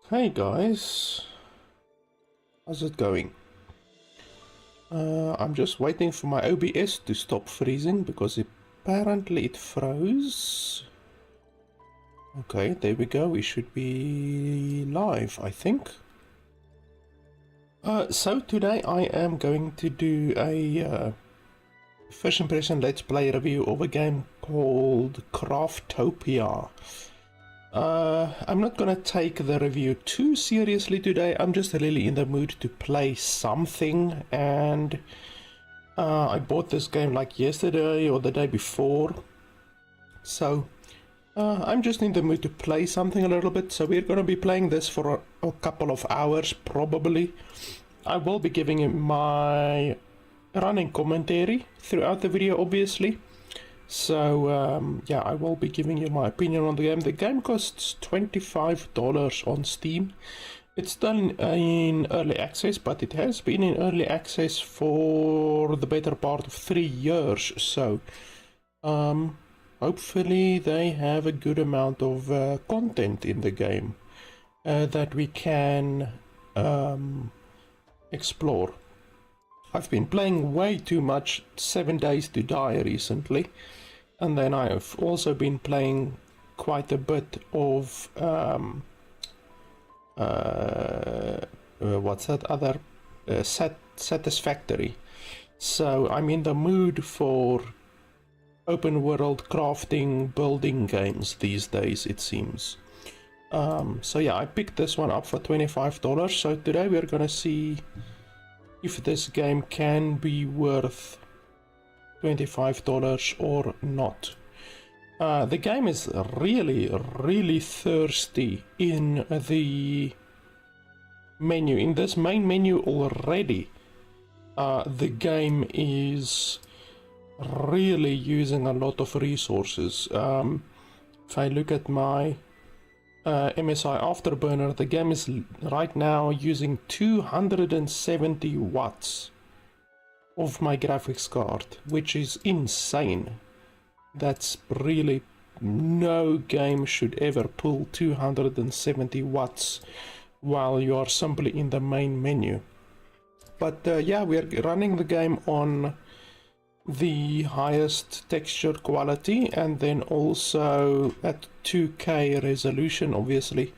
Hey guys, how's it going? I'm just waiting for my OBS to stop freezing because apparently it froze. Okay, there we go, we should be live, I think. So today I am going to do a first impression let's play review of a game called Craftopia. I'm not gonna take the review too seriously today. I'm just really in the mood to play something, and I bought this game like yesterday or the day before, so I'm just in the mood to play something a little bit. So we're gonna be playing this for a couple of hours probably. I will be giving him my running commentary throughout the video, obviously. So yeah, I will be giving you my opinion on the game. The game costs $25 on Steam. It's still in early access, but it has been in early access for the better part of 3 years. So hopefully they have a good amount of content in the game that we can explore. I've been playing way too much 7 Days to Die recently, and then I've also been playing quite a bit of what's that other Satisfactory. So I'm in the mood for open world crafting building games these days, it seems. So yeah, I picked this one up for $25. So today we're gonna see if this game can be worth $25 or not. The game is really thirsty in the menu. In this main menu already, the game is really using a lot of resources. If I look at my MSI Afterburner, the game is right now using 270 watts of my graphics card, which is insane. That's really, no game should ever pull 270 watts while you are simply in the main menu. But yeah, we're running the game on the highest texture quality, and then also at 2K resolution. Obviously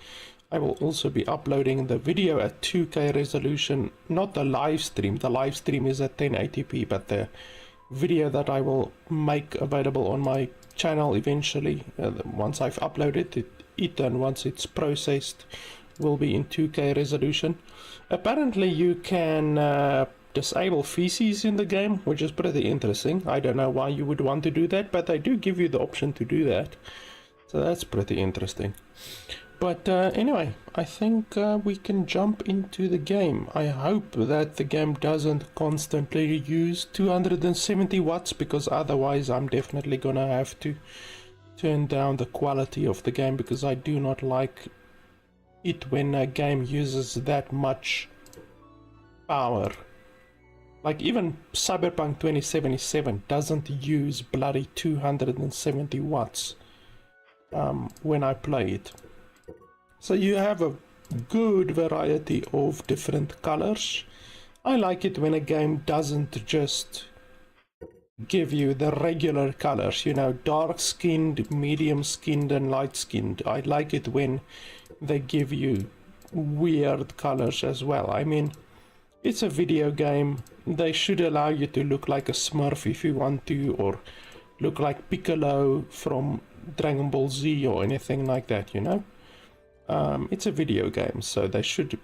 I will also be uploading the video at 2K resolution, not the live stream. The live stream is at 1080p, but the video that I will make available on my channel eventually, once I've uploaded it and once it's processed, will be in 2K resolution. Apparently you can disable feces in the game, which is pretty interesting. I don't know why you would want to do that, but they do give you the option to do that, so that's pretty interesting. But anyway, I think we can jump into the game. I hope that the game doesn't constantly use 270 watts, because otherwise I'm definitely gonna have to turn down the quality of the game, because I do not like it when a game uses that much power. Like even Cyberpunk 2077 doesn't use bloody 270 watts when I play it. So you have a good variety of different colors. I like it when a game doesn't just give you the regular colors, you know, dark skinned, medium skinned and light skinned. I like it when they give you weird colors as well. I mean, it's a video game. They should allow you to look like a Smurf if you want to, or look like Piccolo from Dragon Ball Z or anything like that, you know. It's a video game, so they should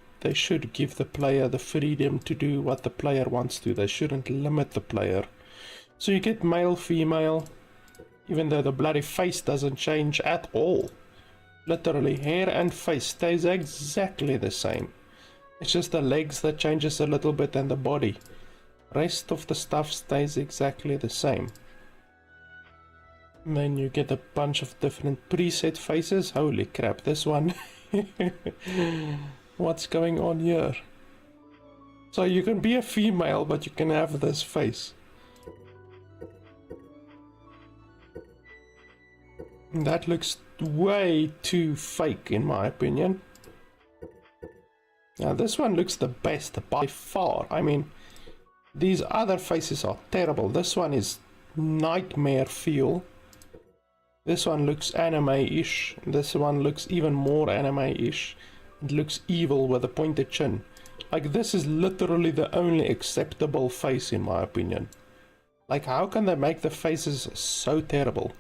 give the player the freedom to do what the player wants to. They shouldn't limit the player. So you get male, female, even though the bloody face doesn't change at all. Literally, hair and face stays exactly the same. It's just the legs that changes a little bit and the body. Rest of the stuff stays exactly the same. And then you get a bunch of different preset faces. Holy crap, this one. What's going on here? So you can be a female, but you can have this face. That looks way too fake in my opinion. Now this one looks the best by far. I mean, these other faces are terrible. This one is nightmare feel. This one looks anime-ish. This one looks even more anime-ish. It looks evil with a pointed chin. Like, this is literally the only acceptable face in my opinion. Like, how can they make the faces so terrible?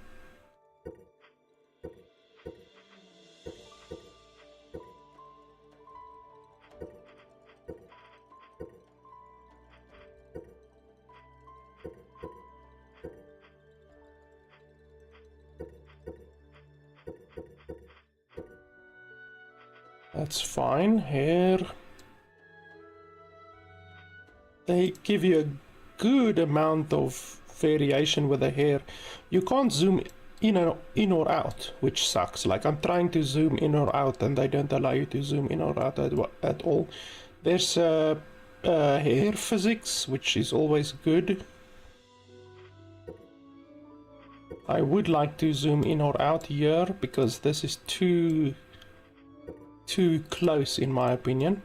That's fine. Hair. They give you a good amount of variation with the hair. You can't zoom in or out, which sucks. Like, I'm trying to zoom in or out and they don't allow you to zoom in or out at all. There's hair physics, which is always good. I would like to zoom in or out here because this is too close in my opinion.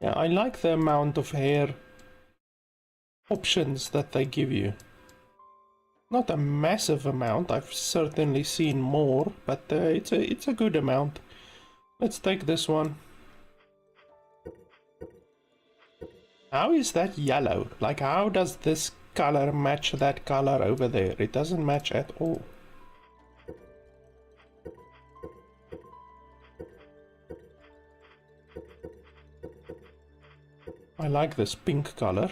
Yeah, I like the amount of hair options that they give you. Not a massive amount, I've certainly seen more, but it's a good amount. Let's take this one. How is that yellow? Like, how does this color match that color over there? It doesn't match at all. I like this pink color.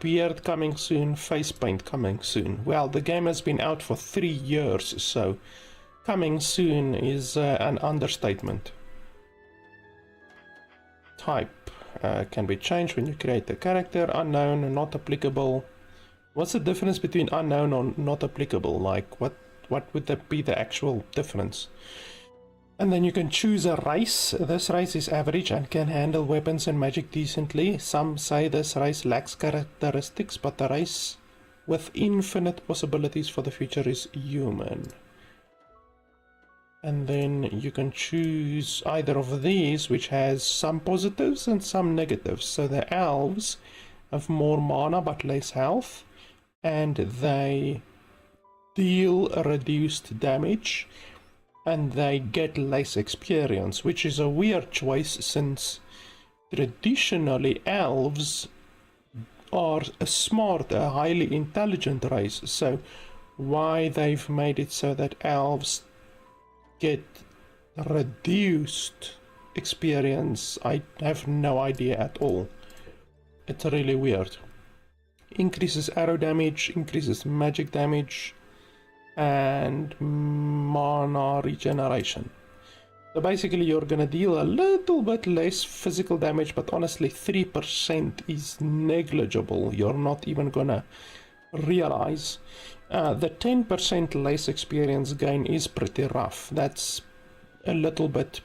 Beard coming soon, face paint coming soon. Well, the game has been out for 3 years, so coming soon is an understatement. Type can be changed when you create the character. Unknown, not applicable. What's the difference between unknown and not applicable? Like, what would that be the actual difference? And then you can choose a race. This race is average and can handle weapons and magic decently. Some say this race lacks characteristics, but the race with infinite possibilities for the future is human. And then you can choose either of these, which has some positives and some negatives. So the elves have more mana but less health, and they deal reduced damage, and they get less experience, which is a weird choice since traditionally elves are a smart, a highly intelligent race. So why they've made it so that elves get reduced experience, I have no idea at all. It's really weird. Increases arrow damage, increases magic damage, and mana regeneration. So basically you're gonna deal a little bit less physical damage, but honestly 3% is negligible. You're not even gonna realize. The 10% less experience gain is pretty rough. That's a little bit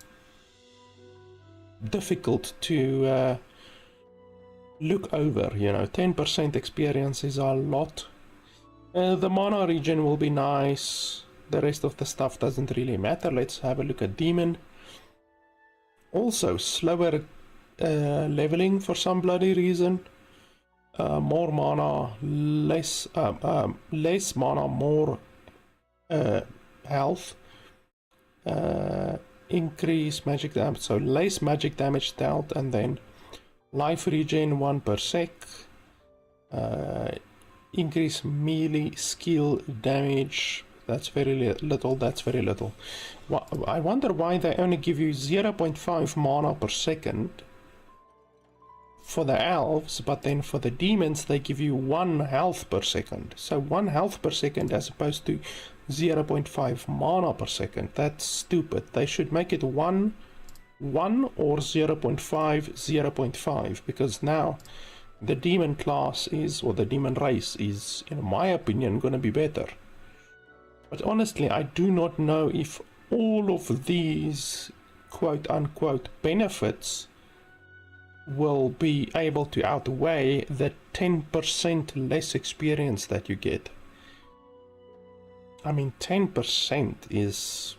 difficult to look over, you know. 10% experience is a lot. The mana regen will be nice. The rest of the stuff doesn't really matter. Let's have a look at Demon. Also, slower leveling for some bloody reason. More mana, less mana, more health. Increase magic damage, so less magic damage dealt, and then life regen 1 per sec. Increase melee skill damage. That's very little. That's very little. I wonder why they only give you 0.5 mana per second for the elves, but then for the demons they give you 1 health per second. So 1 health per second as opposed to 0.5 mana per second. That's stupid. They should make it 1 or 0.5, 0.5, because now the demon class is, or the demon race is, in my opinion, going to be better. But honestly, I do not know if all of these quote-unquote benefits will be able to outweigh the 10% less experience that you get. I mean, 10% is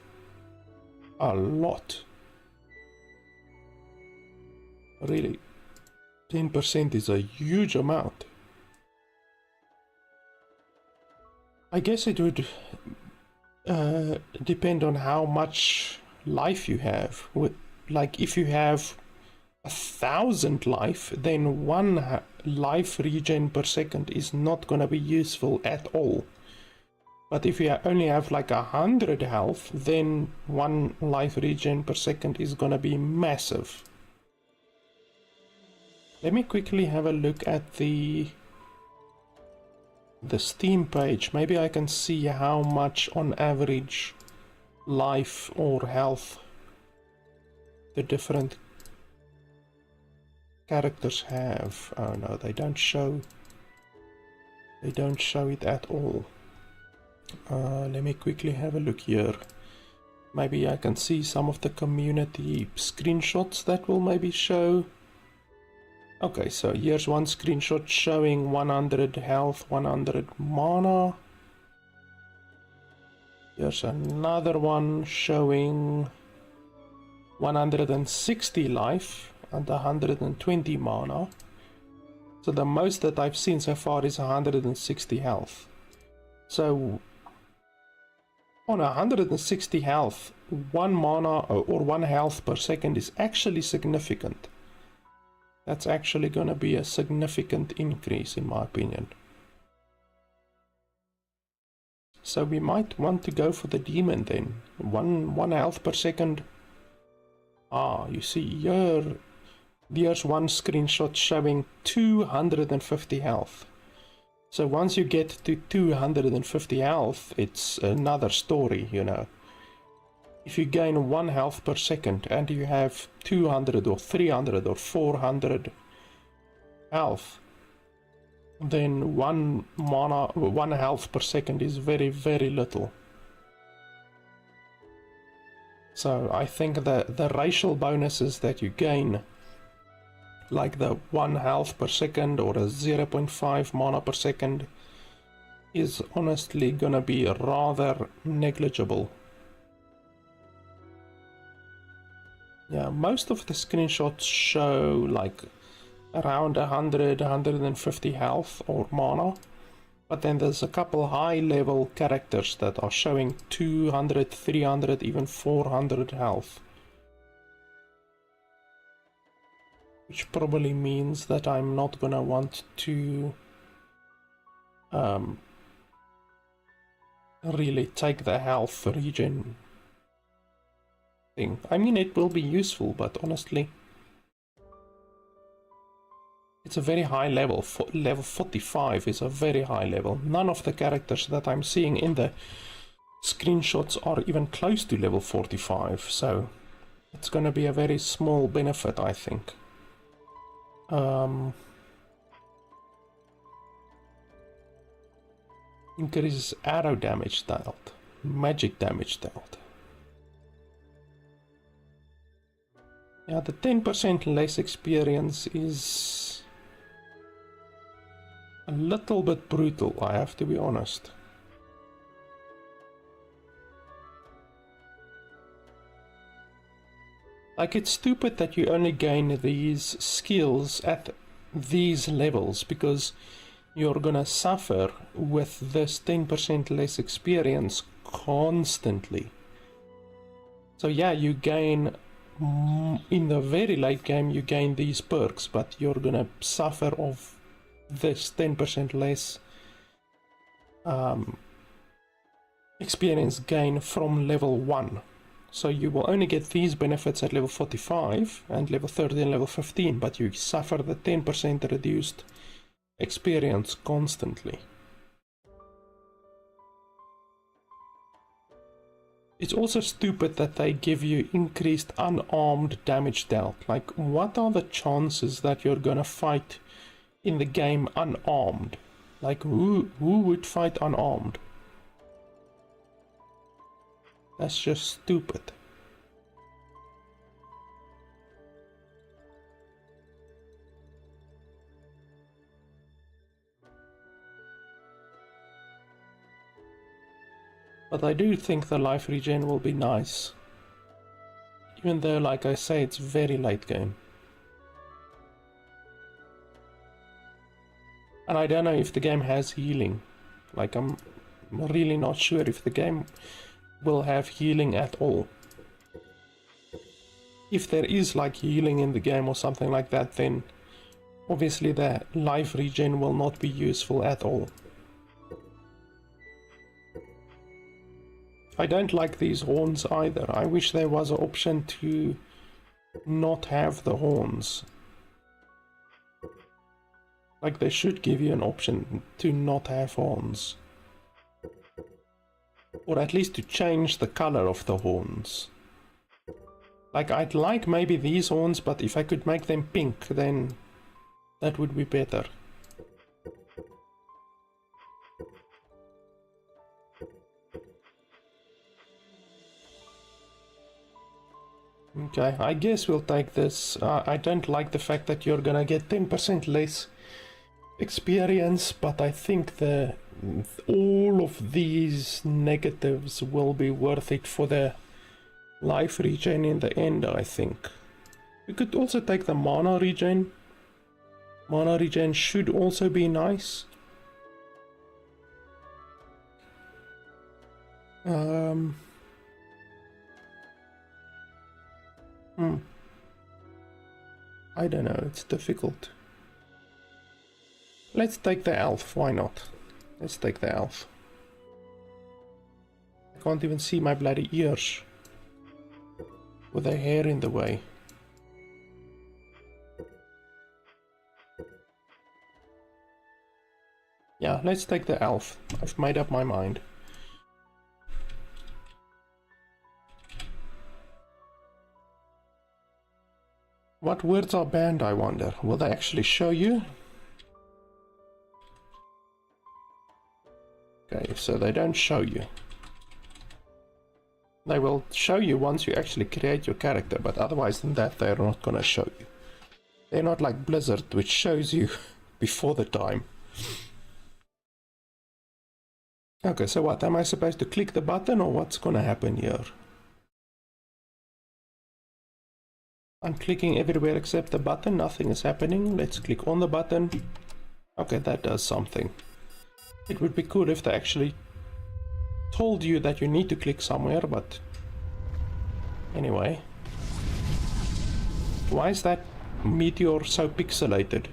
a lot. Really, 10% is a huge amount. I guess it would depend on how much life you have. Like if you have 1,000 life, then 1 life regen per second is not gonna be useful at all. But if you only have like 100 health, then 1 life regen per second is gonna be massive. Let me quickly have a look at the Steam page. Maybe I can see how much on average life or health the different characters have. Oh no, they don't show it at all. Let me quickly have a look here. Maybe I can see some of the community screenshots that will maybe show. Okay, so here's one screenshot showing 100 health, 100 mana. Here's another one showing 160 life and 120 mana. So the most that I've seen so far is 160 health. So on 160 health, 1 mana or 1 health per second is actually significant. That's actually going to be a significant increase in my opinion. So we might want to go for the demon then. 1 health per second. Ah, you see here, there's one screenshot showing 250 health. So once you get to 250 health, it's another story, you know. If you gain 1 health per second and you have 200 or 300 or 400 health, then 1 health per second is very, very little. So I think that the racial bonuses that you gain, like the 1 health per second or a 0.5 mana per second, is honestly gonna be rather negligible. Yeah, most of the screenshots show like around 100, 150 health or mana, but then there's a couple high level characters that are showing 200, 300, even 400 health. Which probably means that I'm not gonna want to really take the health regen thing. I mean, it will be useful, but honestly, it's a very high level. Level 45 is a very high level. None of the characters that I'm seeing in the screenshots are even close to level 45, so it's gonna be a very small benefit, I think. Increases arrow damage dealt, magic damage dealt. Yeah, the 10% less experience is a little bit brutal, I have to be honest. Like, it's stupid that you only gain these skills at these levels, because you're gonna suffer with this 10% less experience constantly. So yeah, you gain, in the very late game you gain these perks, but you're gonna suffer of this 10% less experience gain from level 1. So you will only get these benefits at level 45 and level 30 and level 15, but you suffer the 10% reduced experience constantly. It's also stupid that they give you increased unarmed damage dealt. Like, what are the chances that you're gonna fight in the game unarmed? Like, who would fight unarmed? That's just stupid. But I do think the life regen will be nice. Even though, like I say, it's very late game. And I don't know if the game has healing. Like, I'm really not sure if the game will have healing at all. If there is like healing in the game or something like that, then obviously the life regen will not be useful at all. I don't like these horns either. I wish there was an option to not have the horns. Like, they should give you an option to not have horns. Or at least to change the color of the horns. Like, I'd like maybe these horns, but if I could make them pink, then that would be better. Okay, I guess we'll take this. I don't like the fact that you're gonna get 10% less experience, but I think all of these negatives will be worth it for the life regen in the end, I think. We could also take the mana regen. Mana regen should also be nice. I don't know, it's difficult. Let's take the elf, why not? Let's take the elf. I can't even see my bloody ears with the hair in the way. Yeah, let's take the elf. I've made up my mind. What words are banned, I wonder? Will they actually show you? Okay, so they don't show you. They will show you once you actually create your character, but otherwise than that, they're not gonna show you. They're not like Blizzard, which shows you before the time. Okay, so what? Am I supposed to click the button, or what's gonna happen here? I'm clicking everywhere except the button, nothing is happening. Let's click on the button. Okay, that does something. It would be cool if they actually told you that you need to click somewhere, but anyway. Why is that meteor so pixelated?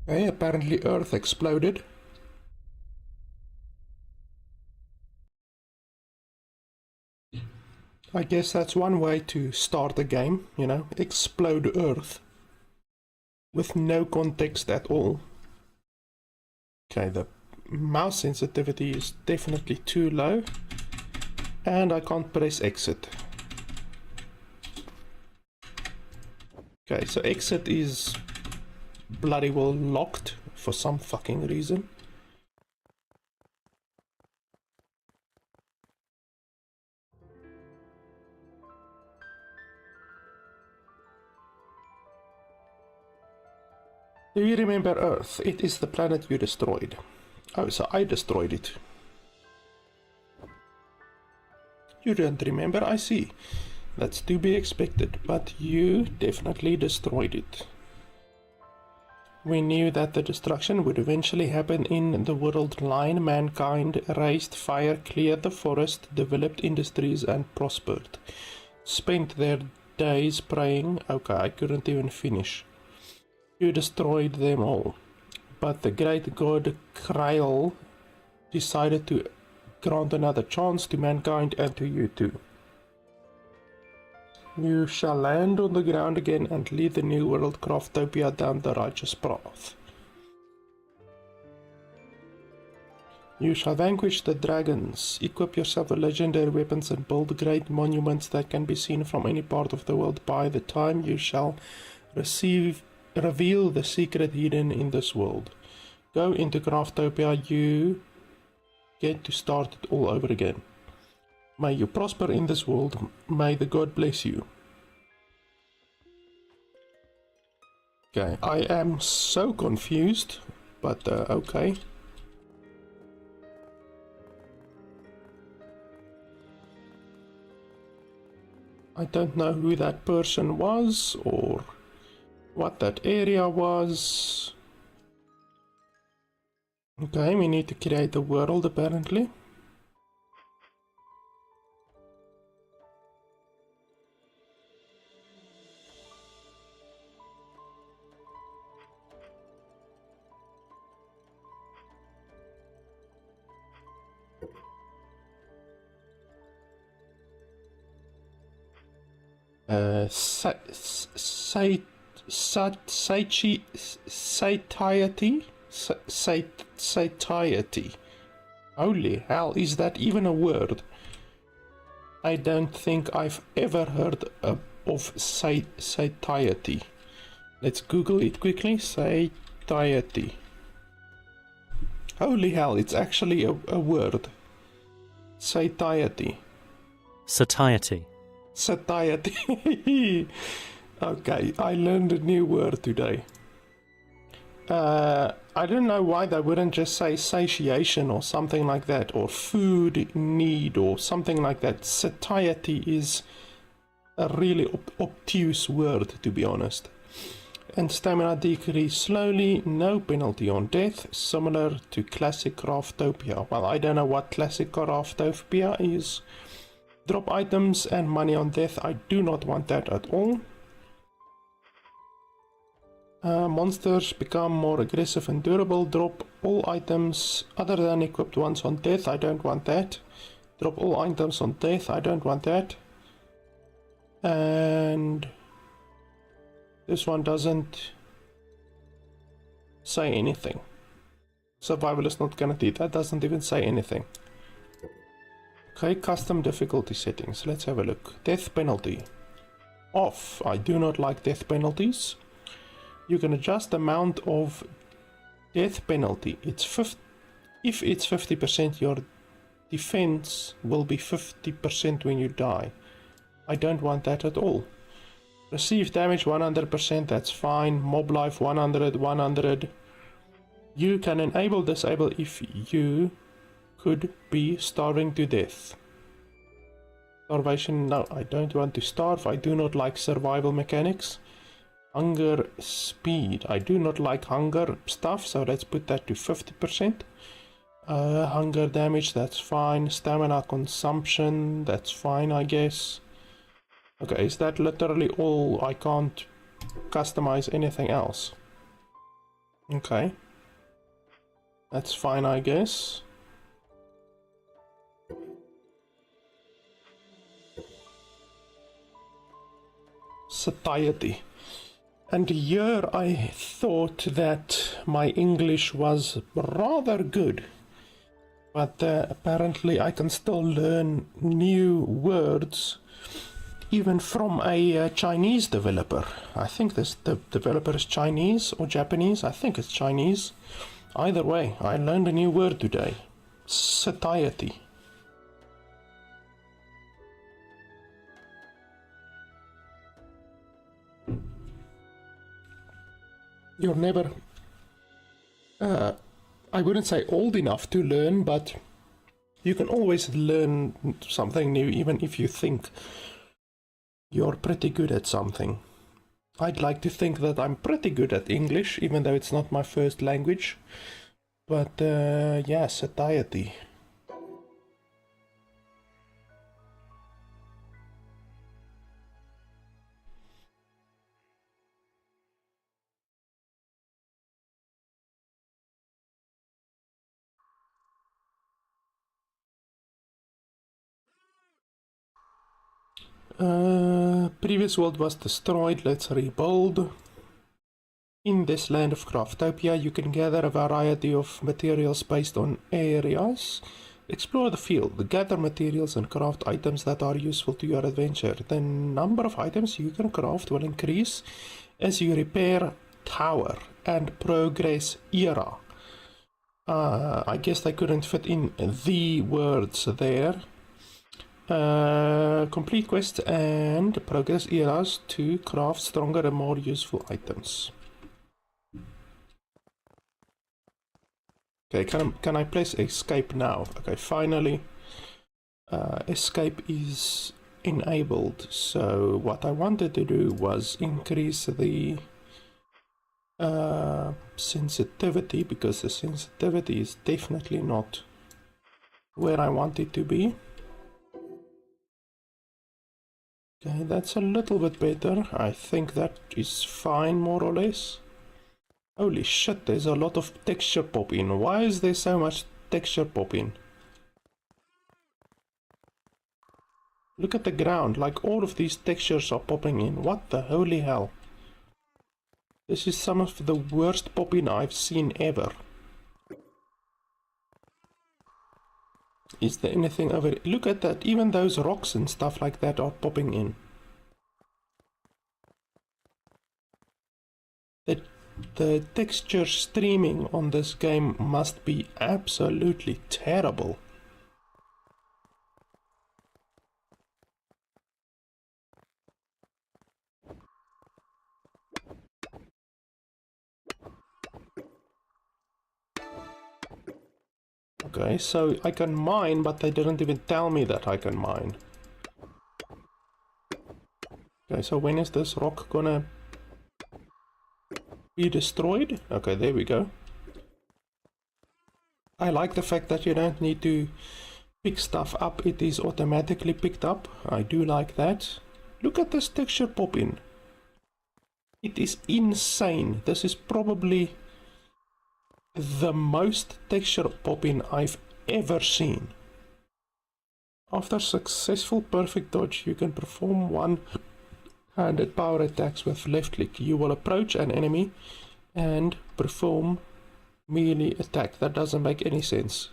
Okay, apparently Earth exploded. I guess that's one way to start a game, you know, explode Earth. With no context at all. Okay, the mouse sensitivity is definitely too low. And I can't press exit. Okay, so exit is bloody well locked for some fucking reason. Do you remember Earth? It is the planet you destroyed. Oh, so I destroyed it. You don't remember, I see. That's to be expected, but you definitely destroyed it. We knew that the destruction would eventually happen in the world line. Mankind raised fire, cleared the forest, developed industries, and prospered. Spent their days praying. Okay, I couldn't even finish. You destroyed them all. But the great god Krail decided to grant another chance to mankind and to you too. You shall land on the ground again and lead the new world Craftopia down the righteous path. You shall vanquish the dragons, equip yourself with legendary weapons and build great monuments that can be seen from any part of the world. By the time you shall reveal the secret hidden in this world. go into Craftopia, you get to start it all over again. May you prosper in this world. May the God bless you. Okay, I am so confused, but okay. I don't know who that person was or what that area was. Okay, we need to create a world apparently. Satiety. Holy hell, is that even a word? I don't think I've ever heard of satiety. Let's Google it quickly. Satiety. Holy hell, it's actually a word. Satiety. Satiety. Satiety. Okay, I learned a new word today. I don't know why they wouldn't just say satiation or something like that, or food need or something like that. Satiety is a really obtuse word, to be honest. And stamina decrease slowly, no penalty on death, similar to classic Craftopia. Well, I don't know what classic Craftopia is. Drop items and money on death, I do not want that at all. Monsters become more aggressive and durable. Drop all items other than equipped ones on death, I don't want that. Drop all items on death, I don't want that. And this one doesn't say anything. Survival is not guaranteed, that doesn't even say anything. Okay, custom difficulty settings, let's have a look. Death penalty. Off, I do not like death penalties. You can adjust the amount of death penalty. If it's 50%, your defense will be 50% when you die. I don't want that at all. Receive damage 100%, that's fine. Mob life 100, 100. You can enable disable if you could be starving to death. Starvation, no, I don't want to starve. I do not like survival mechanics. Hunger speed, I do not like hunger stuff, so let's put that to 50%. Hunger damage, that's fine. Stamina consumption, that's fine, I guess. Okay, is that literally all? I can't customize anything else. Okay. That's fine, I guess. Satiety. And here I thought that my English was rather good. But apparently I can still learn new words even from a Chinese developer. I think the developer is Chinese or Japanese. I think it's Chinese. Either way, I learned a new word today. Satiety. You're never, I wouldn't say old enough to learn, but you can always learn something new, even if you think you're pretty good at something. I'd like to think that I'm pretty good at English, even though it's not my first language. But yeah, satiety. Previous world was destroyed, let's rebuild. In this land of Craftopia, you can gather a variety of materials based on areas. Explore the field, gather materials and craft items that are useful to your adventure. The number of items you can craft will increase as you repair tower and progress era. I guess they couldn't fit in the words there. Complete quest and progress eras to craft stronger and more useful items. Okay, can I press escape now? Okay, finally escape is enabled. So what I wanted to do was increase the sensitivity, because the sensitivity is definitely not where I want it to be. Okay, that's a little bit better. I think that is fine, more or less. Holy shit, there's a lot of texture pop in. Why is there so much texture pop in? Look at the ground, like all of these textures are popping in. What the holy hell? This is some of the worst pop-in I've seen ever. Is there anything over here? Look at that, even those rocks and stuff like that are popping in. The texture streaming on this game must be absolutely terrible. Okay, so I can mine, but they didn't even tell me that I can mine. Okay, so when is this rock gonna be destroyed? Okay, there we go. I like the fact that you don't need to pick stuff up, it is automatically picked up. I do like that. Look at this texture pop in. It is insane. This is probably the most texture pop-in I've ever seen. After successful perfect dodge, you can perform one-handed power attacks with left click. You will approach an enemy and perform melee attack. That doesn't make any sense.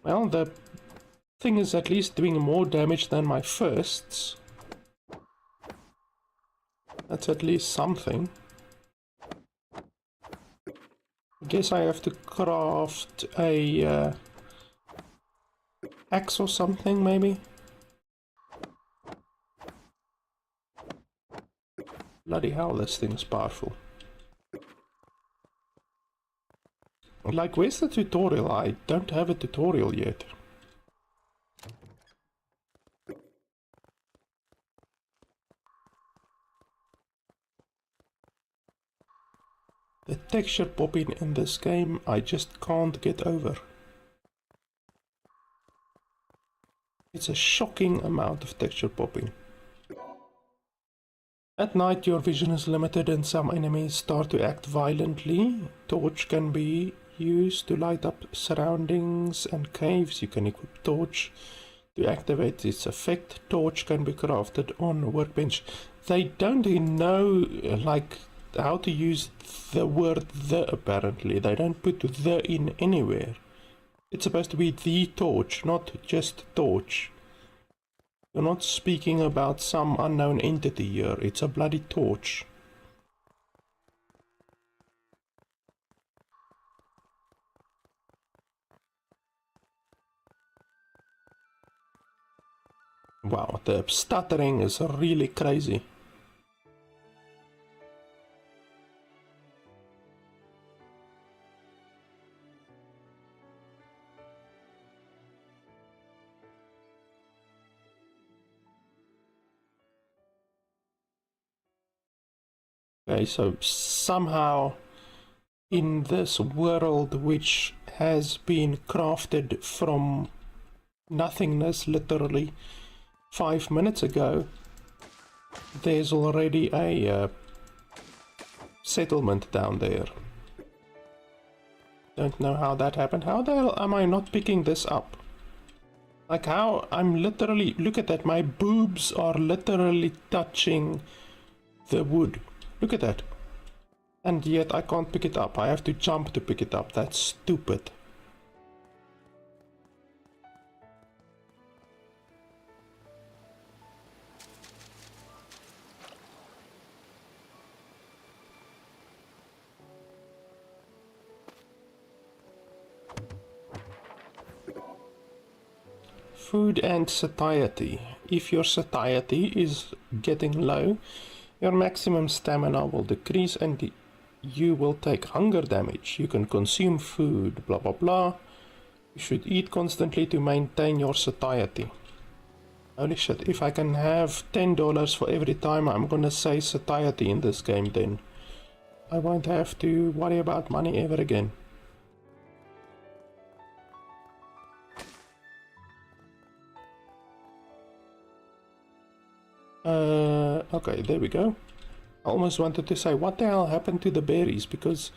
Well, the thing is at least doing more damage than my firsts. That's at least something. I guess I have to craft a axe or something, maybe? Bloody hell, this thing's powerful. Like, where's the tutorial? I don't have a tutorial yet. The texture popping in this game, I just can't get over. It's a shocking amount of texture popping. At night your vision is limited and some enemies start to act violently. Torch can be used to light up surroundings and caves. You can equip torch to activate its effect. Torch can be crafted on workbench. They don't know like how to use the word the, apparently. They don't put the in anywhere. It's supposed to be the torch, not just torch. You're not speaking about some unknown entity here, it's a bloody torch. Wow, the stuttering is really crazy. Okay, so somehow in this world which has been crafted from nothingness literally 5 minutes ago, there's already a settlement down there. Don't know how that happened. How the hell am I not picking this up? Like how I'm literally, look at that, my boobs are literally touching the wood. Look at that. And yet I can't pick it up. I have to jump to pick it up. That's stupid. Food and satiety. If your satiety is getting low, your maximum stamina will decrease and you will take hunger damage. You can consume food, blah blah blah. You should eat constantly to maintain your satiety. Holy shit, if I can have $10 for every time I'm gonna say satiety in this game, then I won't have to worry about money ever again. Okay, there we go. I almost wanted to say, what the hell happened to the berries? Because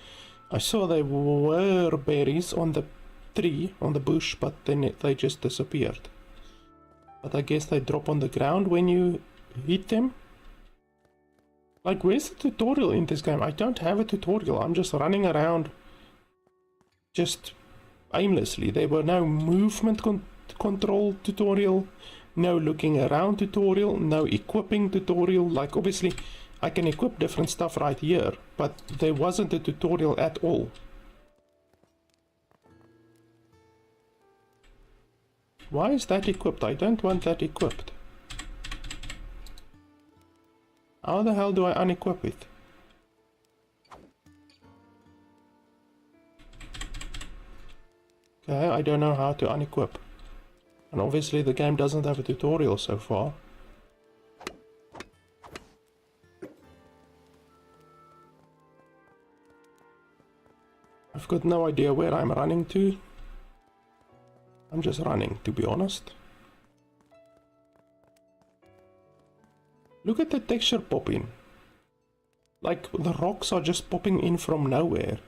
I saw there were berries on the tree, on the bush, but then they just disappeared. But I guess they drop on the ground when you hit them. Like, where's the tutorial in this game? I don't have a tutorial. I'm just running around just aimlessly. There were no movement control tutorial, no looking around tutorial, no equipping tutorial. Like, obviously I can equip different stuff right here, but there wasn't a tutorial at all. Why is that equipped? I don't want that equipped. How the hell do I unequip it? Okay, I don't know how to unequip. And obviously the game doesn't have a tutorial so far. I've got no idea where I'm running to. I'm just running, to be honest. Look at the texture popping. Like, the rocks are just popping in from nowhere.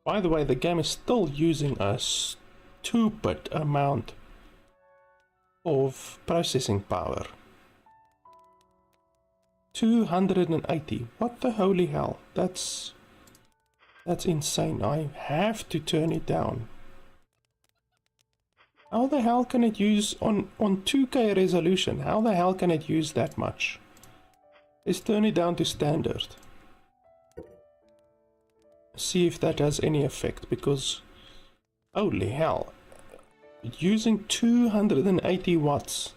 By the way, the game is still using a stupid amount of processing power. 280. What the holy hell? That's insane. I have to turn it down. How the hell can it use on 2K resolution? How the hell can it use that much? Let's turn it down to standard. See if that has any effect, because holy hell, using 280 watts.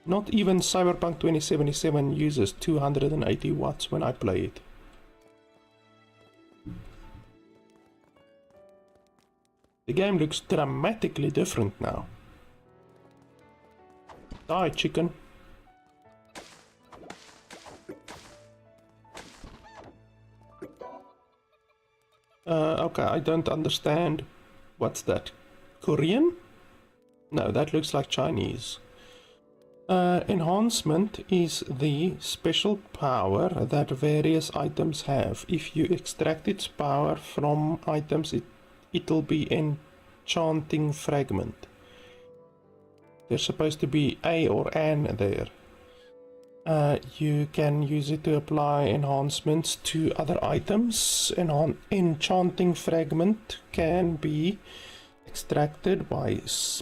Not even Cyberpunk 2077 uses 280 watts when I play it. The game looks dramatically different now. Die, chicken. Okay, I don't understand. What's that? Korean? No, that looks like Chinese. Enhancement is the special power that various items have. If you extract its power from items, it'll be enchanting fragment. There's supposed to be a or an there. You can use it to apply enhancements to other items. Enchanting fragment can be extracted by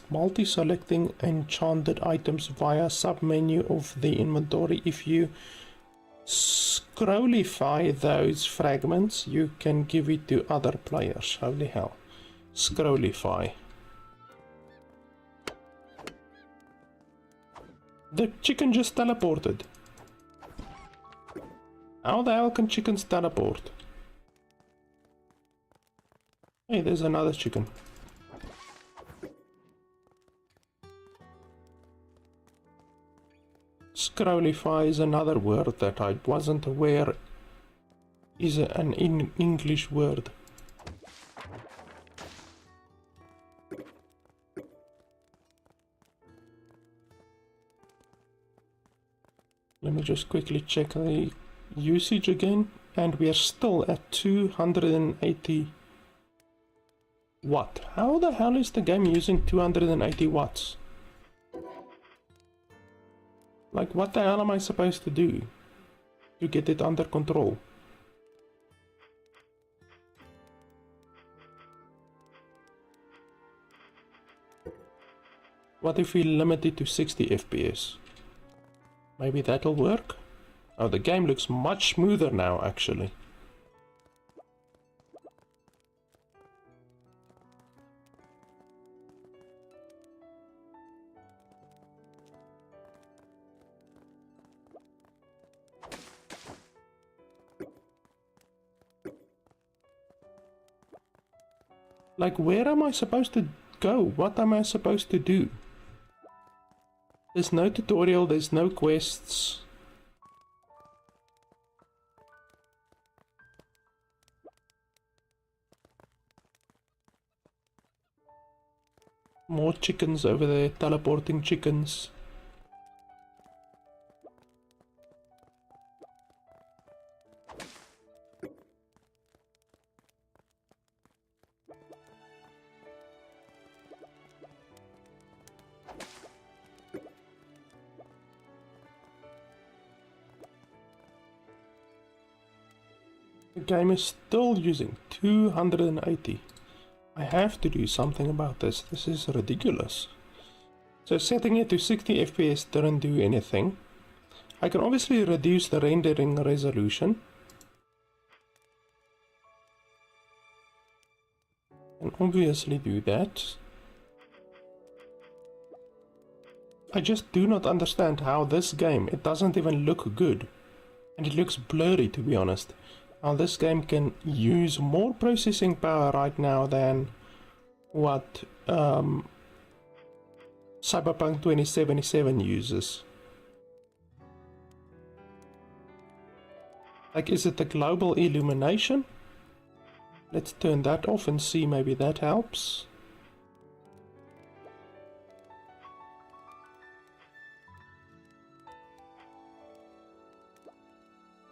multi-selecting enchanted items via submenu of the inventory. If you scrollify those fragments, you can give it to other players. Holy hell. Scrollify. The chicken just teleported. How the hell can chickens teleport? Hey, there's another chicken. Scrollify is another word that I wasn't aware is an English word. Let me just quickly check the usage again, and we are still at 280 watt. How the hell is the game using 280 watts? Like, what the hell am I supposed to do to get it under control? What if we limit it to 60 FPS? Maybe that'll work? Oh, the game looks much smoother now, actually. Like, where am I supposed to go? What am I supposed to do? There's no tutorial, there's no quests. More chickens over there, teleporting chickens. The game is still using 280. I have to do something about this. This is ridiculous. So setting it to 60 FPS didn't do anything. I can obviously reduce the rendering resolution. And obviously do that. I just do not understand how this game, it doesn't even look good. And it looks blurry, to be honest. How this game can use more processing power right now than what Cyberpunk 2077 uses. Like, is it the global illumination? Let's turn that off and see, maybe that helps.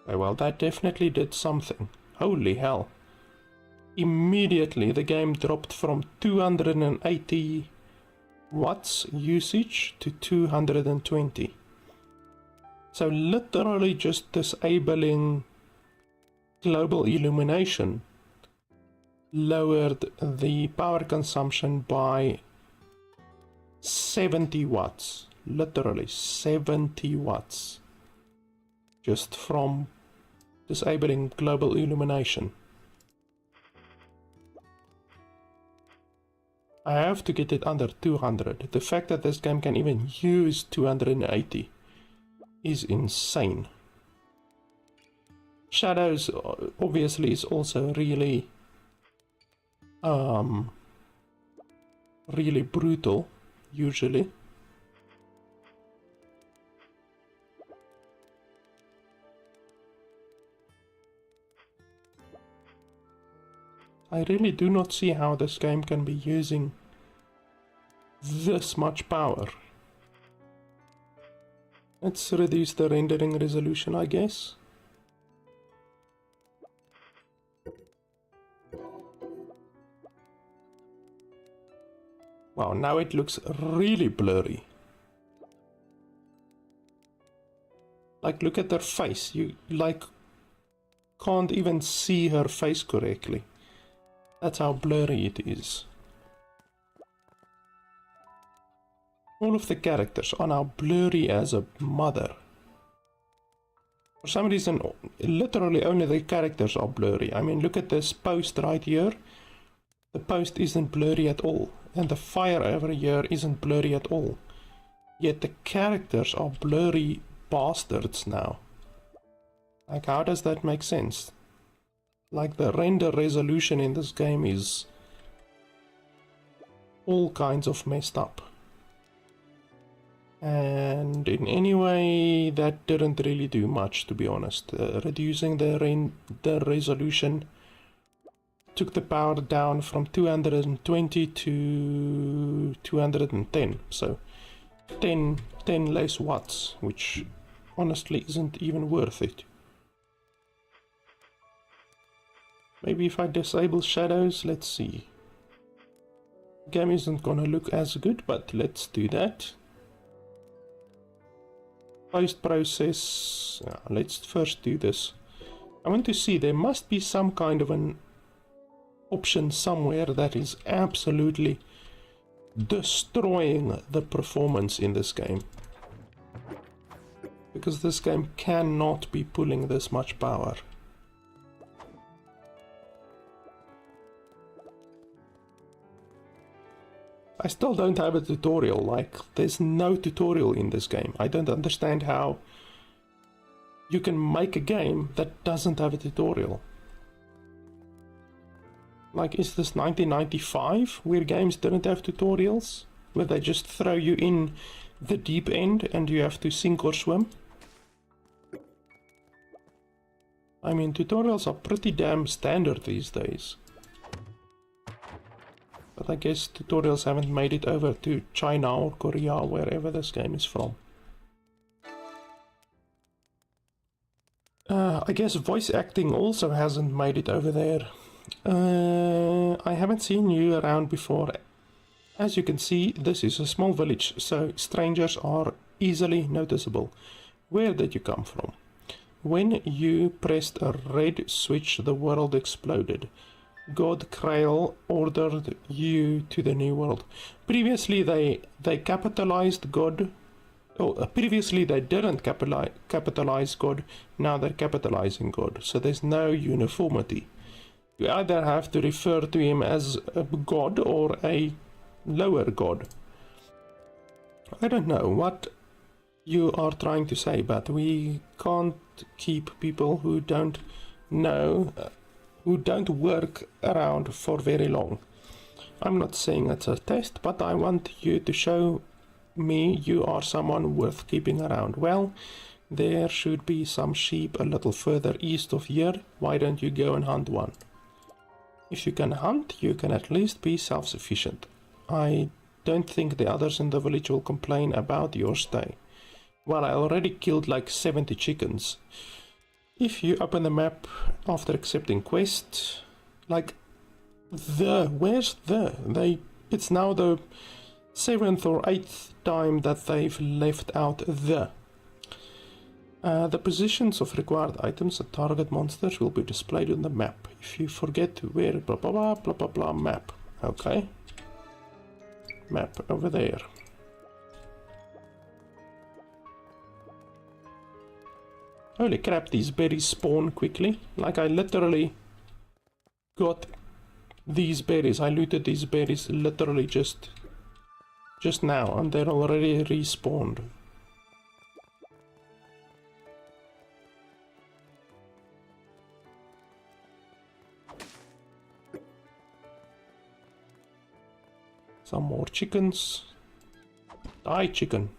Okay, well, that definitely did something. Holy hell. Immediately the game dropped from 280 watts usage to 220. So literally just disabling global illumination lowered the power consumption by 70 watts. Literally 70 watts. Just from disabling global illumination. I have to get it under 200. The fact that this game can even use 280 is insane. Shadows obviously is also really really brutal usually. I really do not see how this game can be using this much power. Let's reduce the rendering resolution, I guess. Wow, now it looks really blurry. Like, look at her face. You, like, can't even see her face correctly. That's how blurry it is. All of the characters are now blurry as a mother. For some reason, literally only the characters are blurry. I mean, look at this post right here. The post isn't blurry at all. And the fire over here isn't blurry at all. Yet the characters are blurry bastards now. Like, how does that make sense? Like, the render resolution in this game is all kinds of messed up. And in any way, that didn't really do much, to be honest. Reducing the resolution took the power down from 220 to 210. So 10 less watts, which honestly isn't even worth it. Maybe if I disable shadows, let's see. Game isn't gonna look as good, but let's do that. Post process. Let's first do this. I want to see, there must be some kind of an option somewhere that is absolutely destroying the performance in this game. because this game cannot be pulling this much power. I still don't have a tutorial, like, there's no tutorial in this game. I don't understand how you can make a game that doesn't have a tutorial. Like, is this 1995, where games didn't have tutorials? Where they just throw you in the deep end and you have to sink or swim? I mean, tutorials are pretty damn standard these days. But I guess tutorials haven't made it over to China or Korea, or wherever this game is from. I guess voice acting also hasn't made it over there. I haven't seen you around before. As you can see, this is a small village, so strangers are easily noticeable. Where did you come from? When you pressed a red switch, the world exploded. God Krail ordered you to the new world. Previously they capitalized God. Oh, previously they didn't capitalize God. Now they're capitalizing God. So there's no uniformity. You either have to refer to him as a god or a lower god. I don't know what you are trying to say, but we can't keep people who don't know, who don't work around for very long. I'm not saying it's a test, but I want you to show me you are someone worth keeping around. Well, there should be some sheep a little further east of here. Why don't you go and hunt one? If you can hunt, you can at least be self-sufficient. I don't think the others in the village will complain about your stay. Well, I already killed like 70 chickens. If you open the map after accepting quest, like where's it's now the 7th or 8th time that they've left out the positions of required items and target monsters will be displayed on the map. If you forget where blah blah blah blah blah blah map. Okay. Map over there. Holy crap, these berries spawn quickly. Like, I literally got these berries. I looted these berries literally just now, and they're already respawned. Some more chickens. Die, chicken.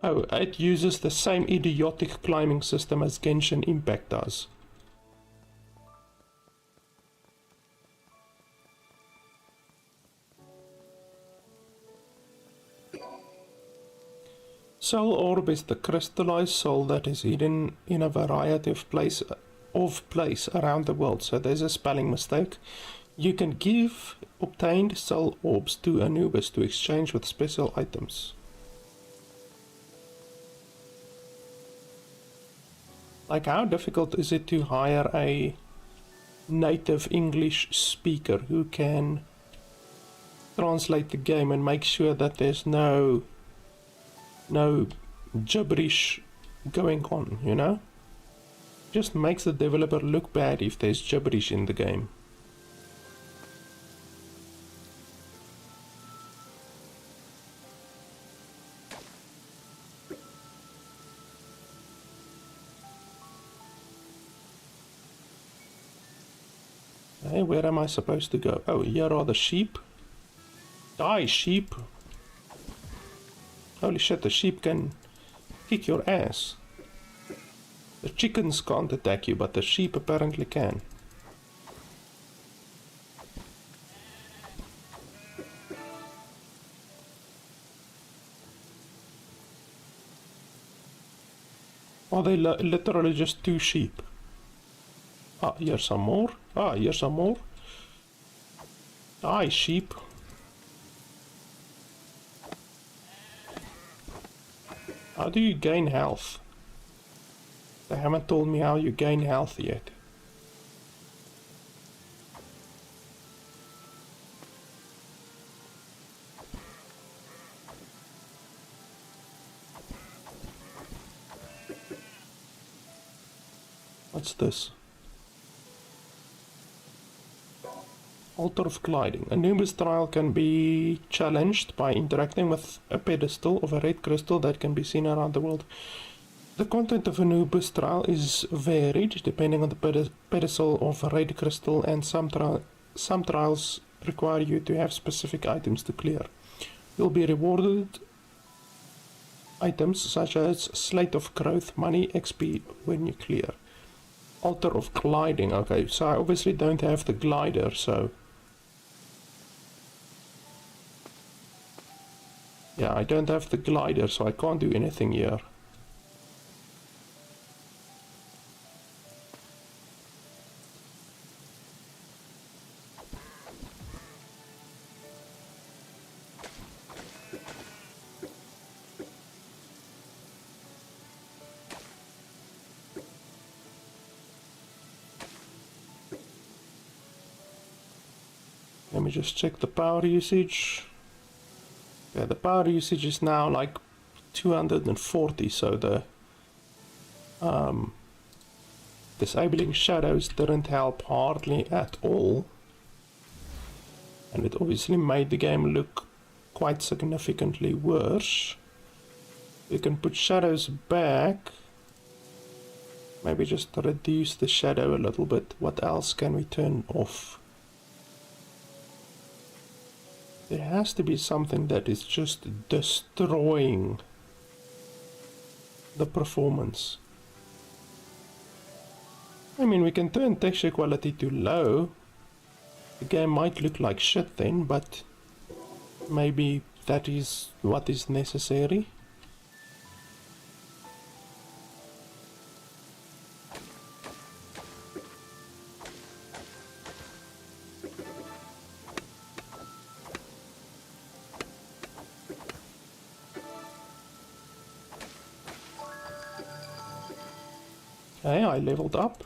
Oh, it uses the same idiotic climbing system as Genshin Impact does. Soul Orb is the crystallized soul that is hidden in a variety of place around the world. So there's a spelling mistake. You can give obtained soul orbs to Anubis to exchange with special items. Like, how difficult is it to hire a native English speaker who can translate the game and make sure that there's no gibberish going on, you know? Just makes the developer look bad if there's gibberish in the game. Hey, where am I supposed to go? Oh, here are the sheep. Die, sheep! Holy shit, the sheep can kick your ass. The chickens can't attack you, but the sheep apparently can. Are they literally just two sheep? Ah, here's some more. Ah, here's some more. Die, sheep. How do you gain health? They haven't told me how you gain health yet. What's this? Altar of Gliding. Anubis trial can be challenged by interacting with a pedestal of a red crystal that can be seen around the world. The content of Anubis trial is varied depending on the pedestal of a red crystal, and some trials require you to have specific items to clear. You'll be rewarded items such as Slate of Growth, money, XP when you clear. Altar of Gliding. Okay, so I obviously don't have the glider, so... yeah, I don't have the glider, so I can't do anything here. Let me just check the power usage. Yeah, the power usage is now like 240, so the disabling shadows didn't help hardly at all. And it obviously made the game look quite significantly worse. We can put shadows back. Maybe just reduce the shadow a little bit. What else can we turn off? There has to be something that is just destroying the performance. I mean, we can turn texture quality to low. The game might look like shit then, but maybe that is what is necessary. Okay, I leveled up.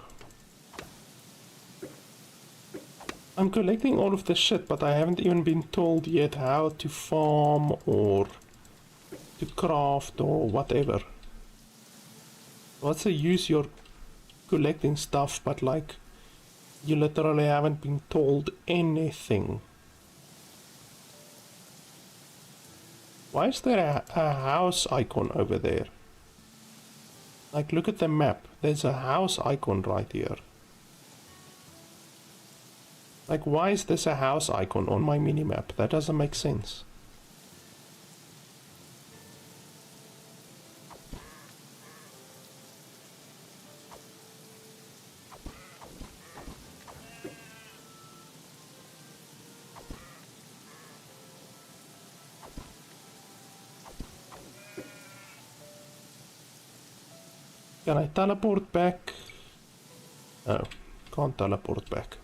I'm collecting all of this shit, but I haven't even been told yet how to farm or to craft or whatever. What's the use you're collecting stuff, but like you literally haven't been told anything? Why is there a house icon over there? Like, look at the map. There's a house icon right here. Like, why is this a house icon on my minimap? That doesn't make sense. Can I teleport back? No, can't teleport back.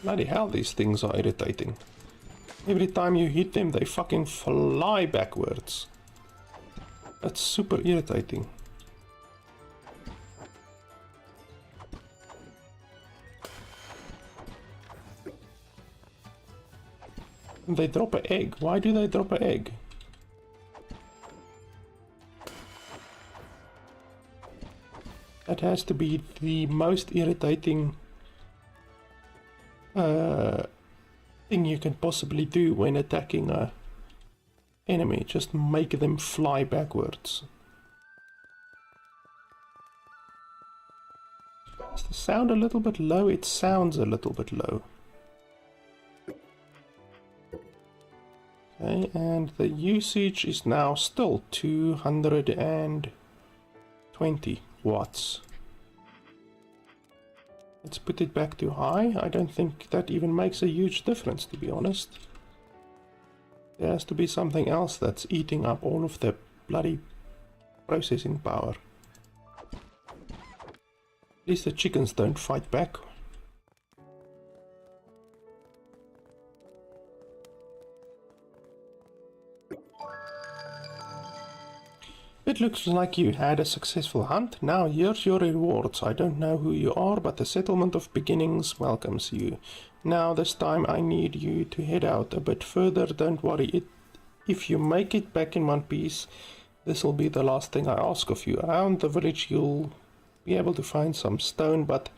Bloody hell, these things are irritating. Every time you hit them, they fucking fly backwards. That's super irritating. They drop an egg. Why do they drop an egg? That has to be the most irritating thing you can possibly do when attacking a enemy. Just make them fly backwards. Is the sound a little bit low? It sounds a little bit low. Okay, and the usage is now still 220 watts. Let's put it back to high. I don't think that even makes a huge difference, to be honest. There has to be something else that's eating up all of the bloody processing power. At least the chickens don't fight back. It looks like you had a successful hunt. Now here's your rewards. I don't know who you are, but the Settlement of Beginnings welcomes you. Now this time I need you to head out a bit further. Don't worry, if you make it back in one piece, this will be the last thing I ask of you. Around the village you'll be able to find some stone, but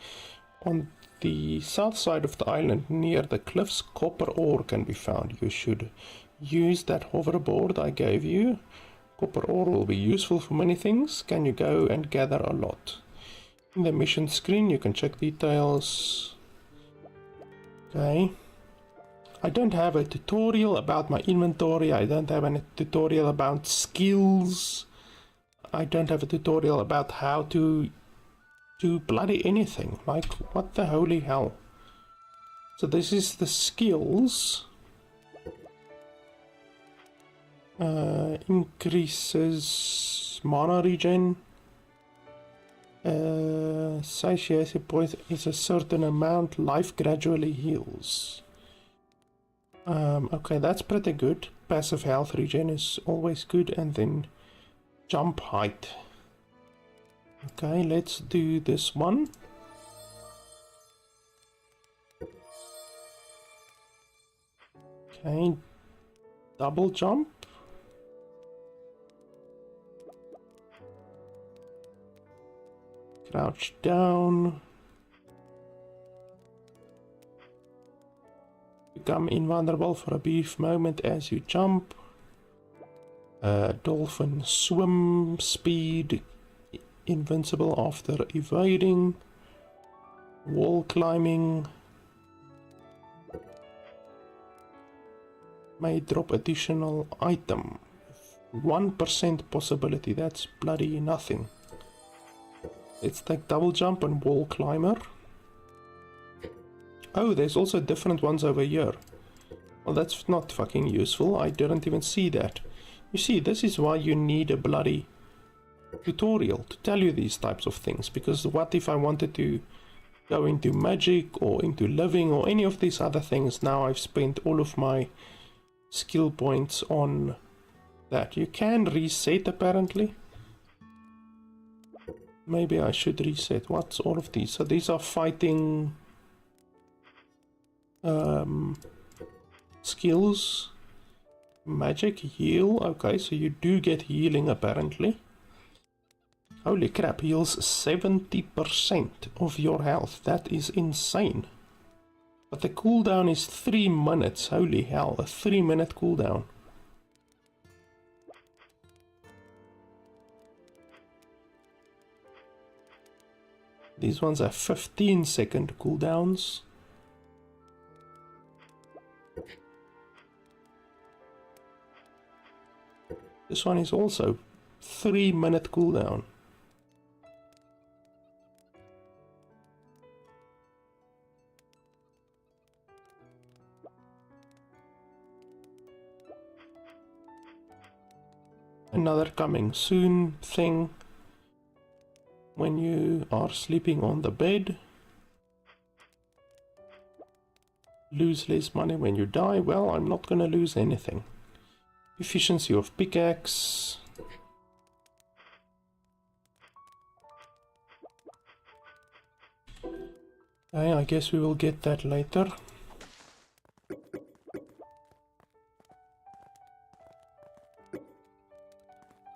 on the south side of the island near the cliffs, copper ore can be found. You should use that hoverboard I gave you. Copper ore will be useful for many things. Can you go and gather a lot? In the mission screen you can check details. Okay. I don't have a tutorial about my inventory. I don't have a tutorial about skills. I don't have a tutorial about how to do bloody anything. Like, what the holy hell? So this is the skills. Increases mana regen. Satiety point is a certain amount. Life gradually heals. Okay, that's pretty good. Passive health regen is always good. And then jump height. Okay, let's do this one. Okay, double jump. Crouch down. Become invulnerable for a brief moment as you jump. Dolphin swim speed. Invincible after evading. Wall climbing. May drop additional item. 1% possibility. That's bloody nothing. Let's take double jump and wall climber. Oh, there's also different ones over here. Well, that's not fucking useful. I didn't even see that. You see, this is why you need a bloody tutorial to tell you these types of things. Because what if I wanted to go into magic or into living or any of these other things? Now I've spent all of my skill points on that. You can reset apparently. Maybe I should reset. What's all of these? So these are fighting skills. Magic, heal. Okay, so you do get healing apparently. Holy crap, heals 70% of your health. That is insane. But the cooldown is 3 minutes. Holy hell, a 3-minute cooldown. These ones are 15-second cooldowns. This one is also 3-minute cooldown. Another coming soon thing. When you are sleeping on the bed, lose less money when you die. Well, I'm not gonna lose anything. Efficiency of pickaxe. Okay, I guess we will get that later.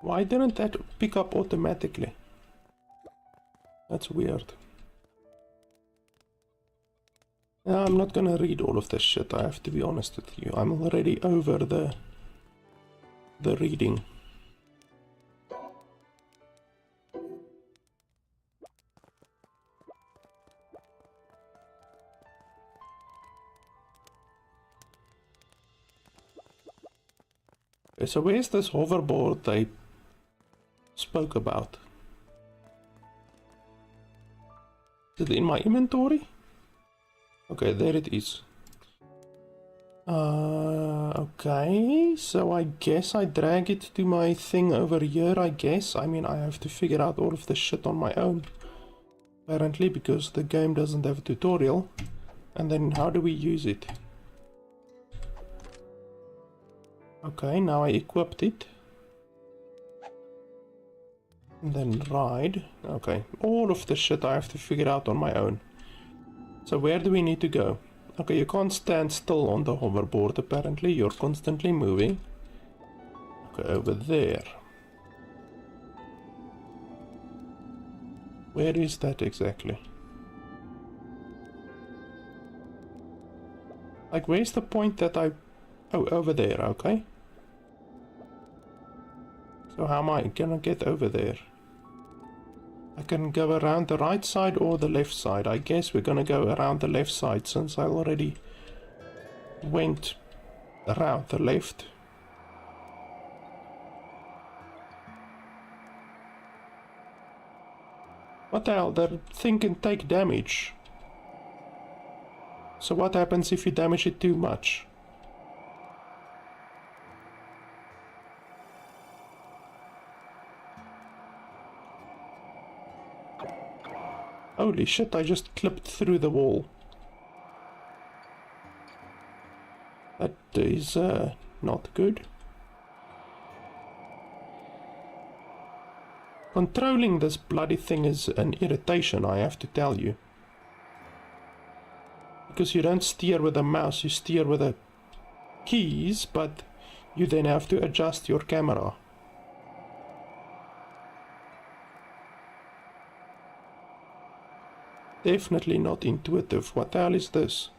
Why didn't that pick up automatically? That's weird. I'm not gonna read all of this shit, I have to be honest with you. I'm already over the reading. Okay, so where's this hoverboard they spoke about? Is it in my inventory? Okay, there it is. Okay, so I guess I drag it to my thing over here, I guess. I mean, I have to figure out all of this shit on my own. Apparently, because the game doesn't have a tutorial. And then how do we use it? Okay, now I equipped it. And then ride. Okay, all of this shit I have to figure out on my own. So where do we need to go? Okay, you can't stand still on the hoverboard apparently. You're constantly moving. Okay, over there. Where is that exactly? Like, where's the point that I... Oh, over there, okay. So how am I gonna get over there? I can go around the right side or the left side. I guess we're gonna go around the left side since I already went around the left. What the hell? That thing can take damage. So what happens if you damage it too much? Holy shit, I just clipped through the wall. That is not good. Controlling this bloody thing is an irritation, I have to tell you. Because you don't steer with a mouse, you steer with the keys, but you then have to adjust your camera. Definitely not intuitive. What the hell is this?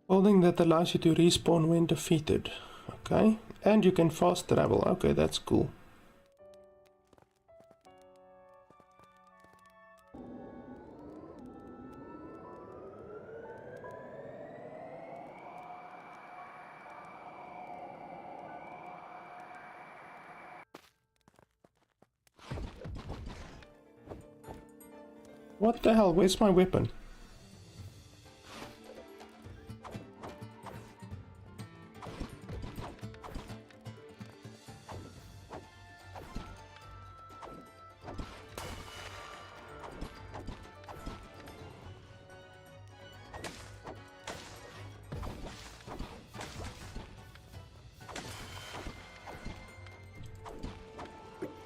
Building that allows you to respawn when defeated. Okay. And you can fast travel. Okay, that's cool. What the hell? Where's my weapon?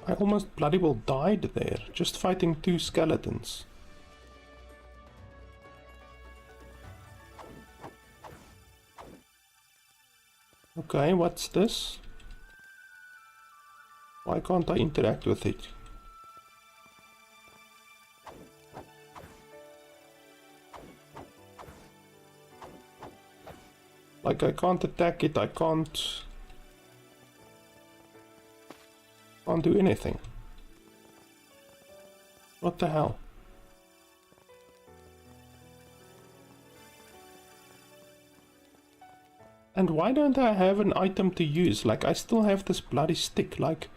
I almost bloody well died there, just fighting two skeletons. Okay, what's this? Why can't I interact with it? Like, I can't attack it, I can't do anything. What the hell? And why don't I have an item to use? Like, I still have this bloody stick. Like,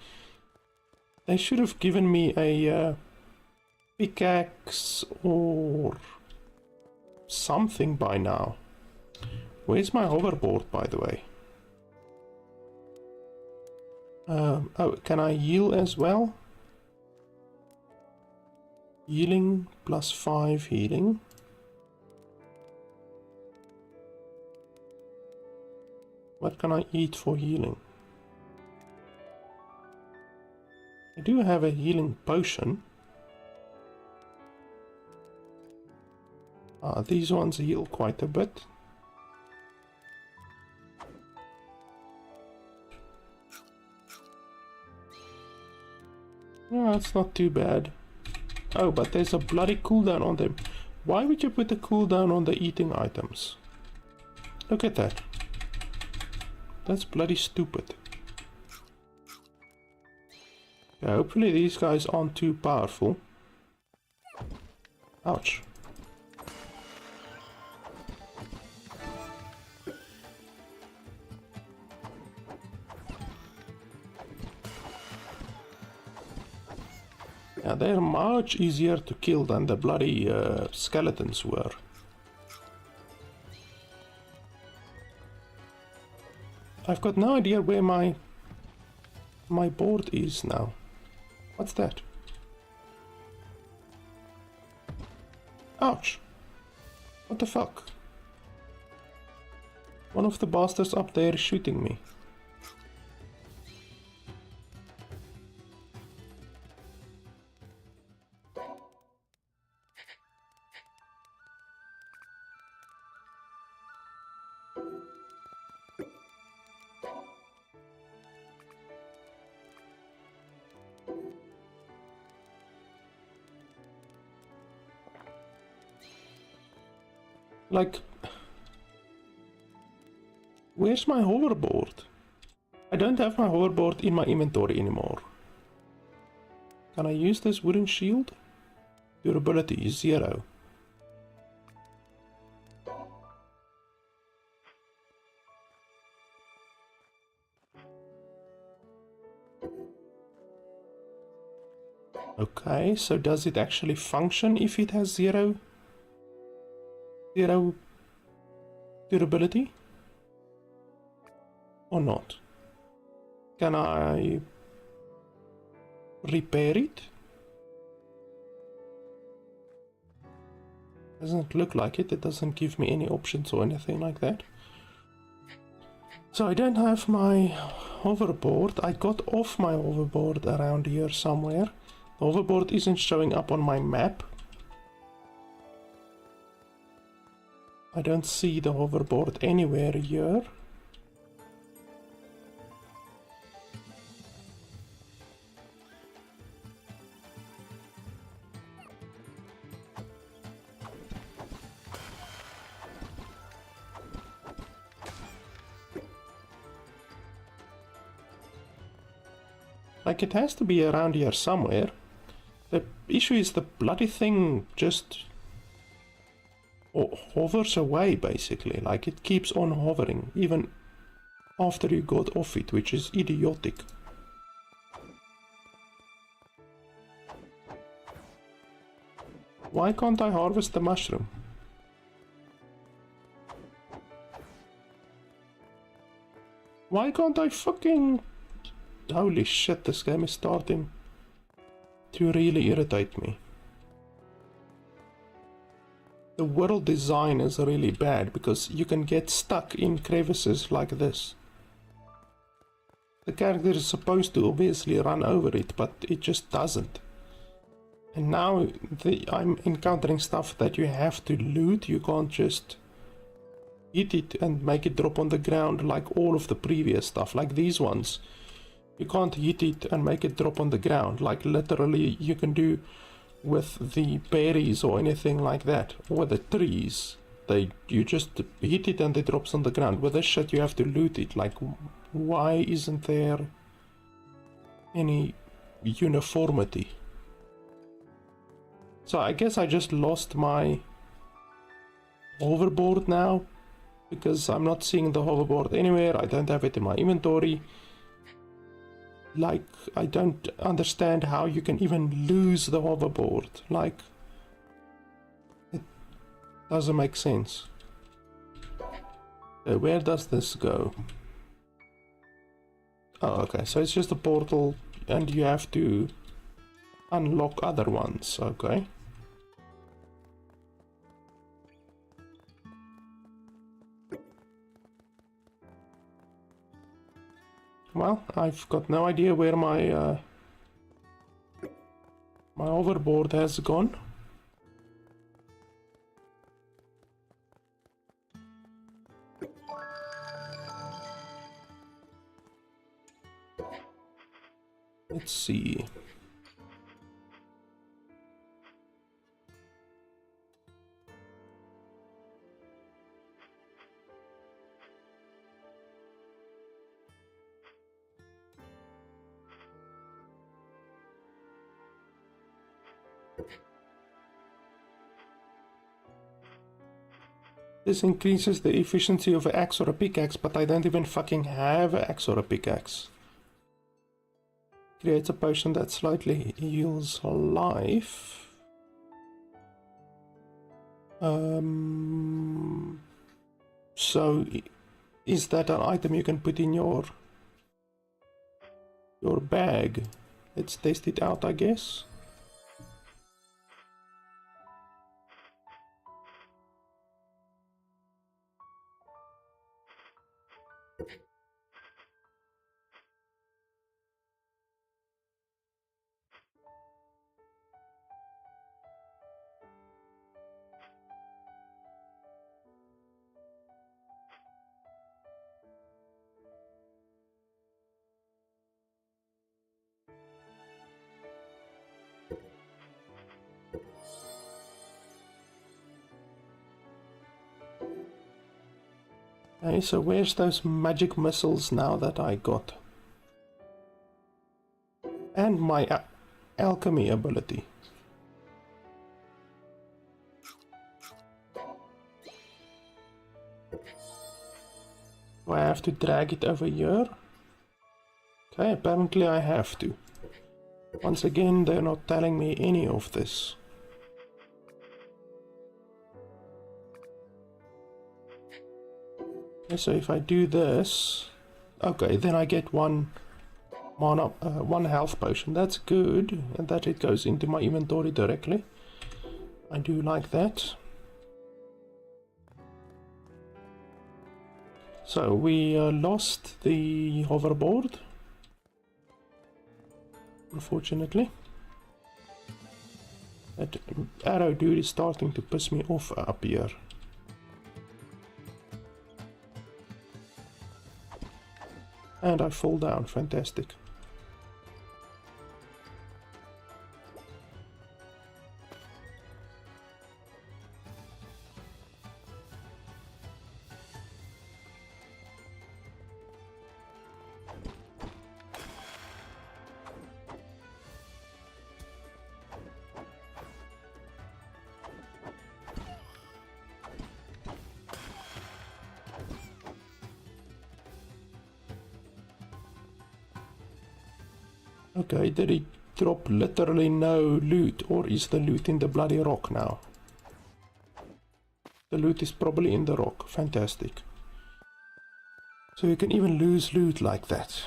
they should have given me a pickaxe or something by now. Where's my hoverboard, by the way? Oh, can I heal as well? Healing plus 5 healing. What can I eat for healing? I do have a healing potion. These ones heal quite a bit. No, that's not too bad. Oh, but there's a bloody cooldown on them. Why would you put a cooldown on the eating items? Look at that. That's bloody stupid. Yeah, hopefully these guys aren't too powerful. Ouch. Yeah, they're much easier to kill than the bloody skeletons were. I've got no idea where my my board is now. What's that? Ouch! What the fuck? One of the bastards up there is shooting me. Like, where's my hoverboard? I don't have my hoverboard in my inventory anymore. Can I use this wooden shield? Durability is 0. Okay, so does it actually function if it has 0 durability? Or not? Can I repair it? Doesn't look like it. It doesn't give me any options or anything like that. So I don't have my hoverboard. I got off my hoverboard around here somewhere. The hoverboard isn't showing up on my map. I don't see the hoverboard anywhere here. Like, it has to be around here somewhere. The issue is the bloody thing just hovers away, basically. Like, it keeps on hovering, even after you got off it, which is idiotic. Why can't I harvest the mushroom? Why can't I fucking... Holy shit, this game is starting to really irritate me. The world design is really bad because you can get stuck in crevices like this. The character is supposed to obviously run over it, but it just doesn't. And now I'm encountering stuff that you have to loot. You can't just hit it and make it drop on the ground like all of the previous stuff, like these ones. You can't hit it and make it drop on the ground, like literally you can do with the berries or anything like that, or the trees. You just hit it and it drops on the ground. With this shit you have to loot it. Like, why isn't there any uniformity? So I guess I just lost my hoverboard now, because I'm not seeing the hoverboard anywhere. I don't have it in my inventory. Like, I don't understand how you can even lose the hoverboard. Like, it doesn't make sense. Where does this go? Oh, okay, so it's just a portal and you have to unlock other ones, okay. Well, I've got no idea where my my hoverboard has gone. Let's see. This increases the efficiency of an axe or a pickaxe, but I don't even fucking have an axe or a pickaxe. Creates a potion that slightly heals life. So is that an item you can put in your your bag. Let's test it out, I guess. Okay, so where's those magic missiles now that I got? And my alchemy ability. Do I have to drag it over here? Okay, apparently I have to. Once again, they're not telling me any of this. Okay, so if I do this, okay, then I get one health potion. That's good, and that it goes into my inventory directly. I do like that. So we lost the hoverboard, unfortunately. That arrow dude is starting to piss me off up here. And I fall down, fantastic. Okay, did he drop literally no loot, or is the loot in the bloody rock now? The loot is probably in the rock, fantastic. So you can even lose loot like that.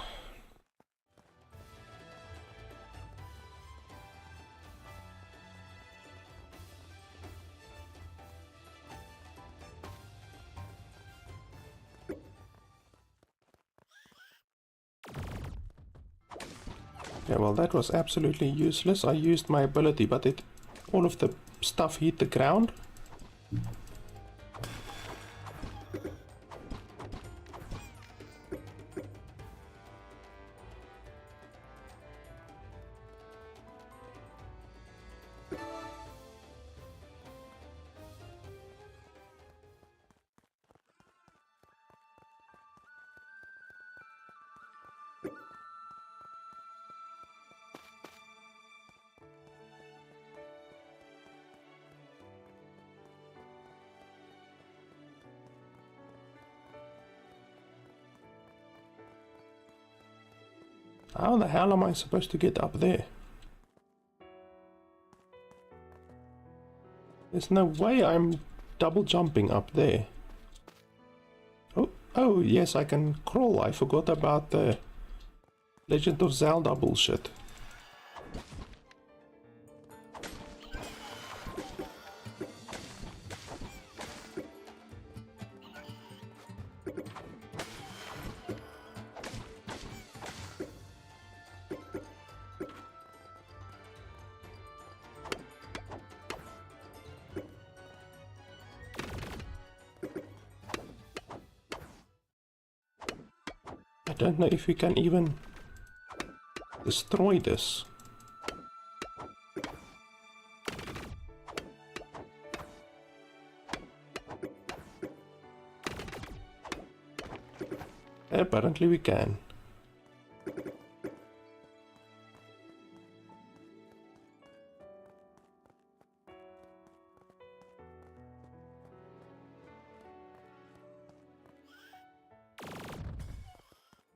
Yeah, well, that was absolutely useless. I used my ability, but all of the stuff hit the ground. How the hell am I supposed to get up there? There's no way I'm double jumping up there. Oh yes, I can crawl. I forgot about the Legend of Zelda bullshit. I don't know if we can even destroy this. Apparently we can.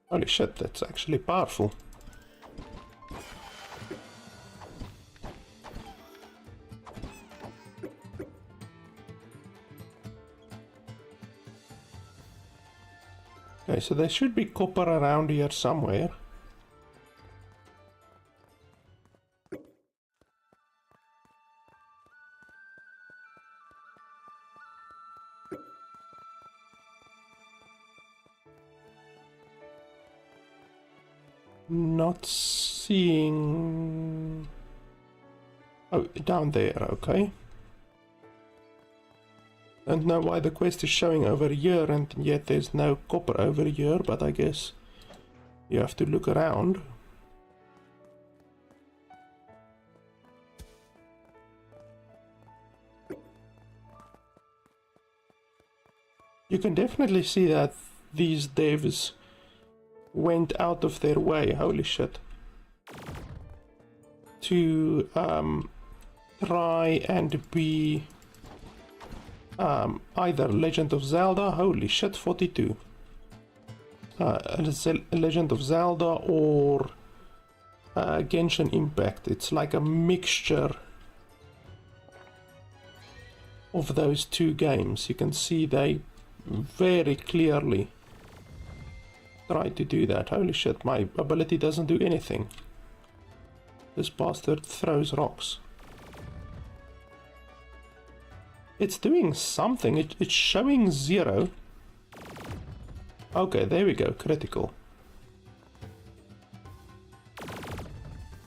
Holy shit, that's actually powerful. Okay, so there should be copper around here somewhere. Not seeing... Oh, down there, okay. Don't know why the quest is showing over here and yet there's no copper over here, but I guess you have to look around. You can definitely see that these devs went out of their way, holy shit, to try and be either Legend of Zelda, holy shit, 42, Legend of Zelda or Genshin Impact. It's like a mixture of those two games. You can see they very clearly try to do that. Holy shit, my ability doesn't do anything. This bastard throws rocks. It's doing something. It's showing 0. Okay, there we go. Critical.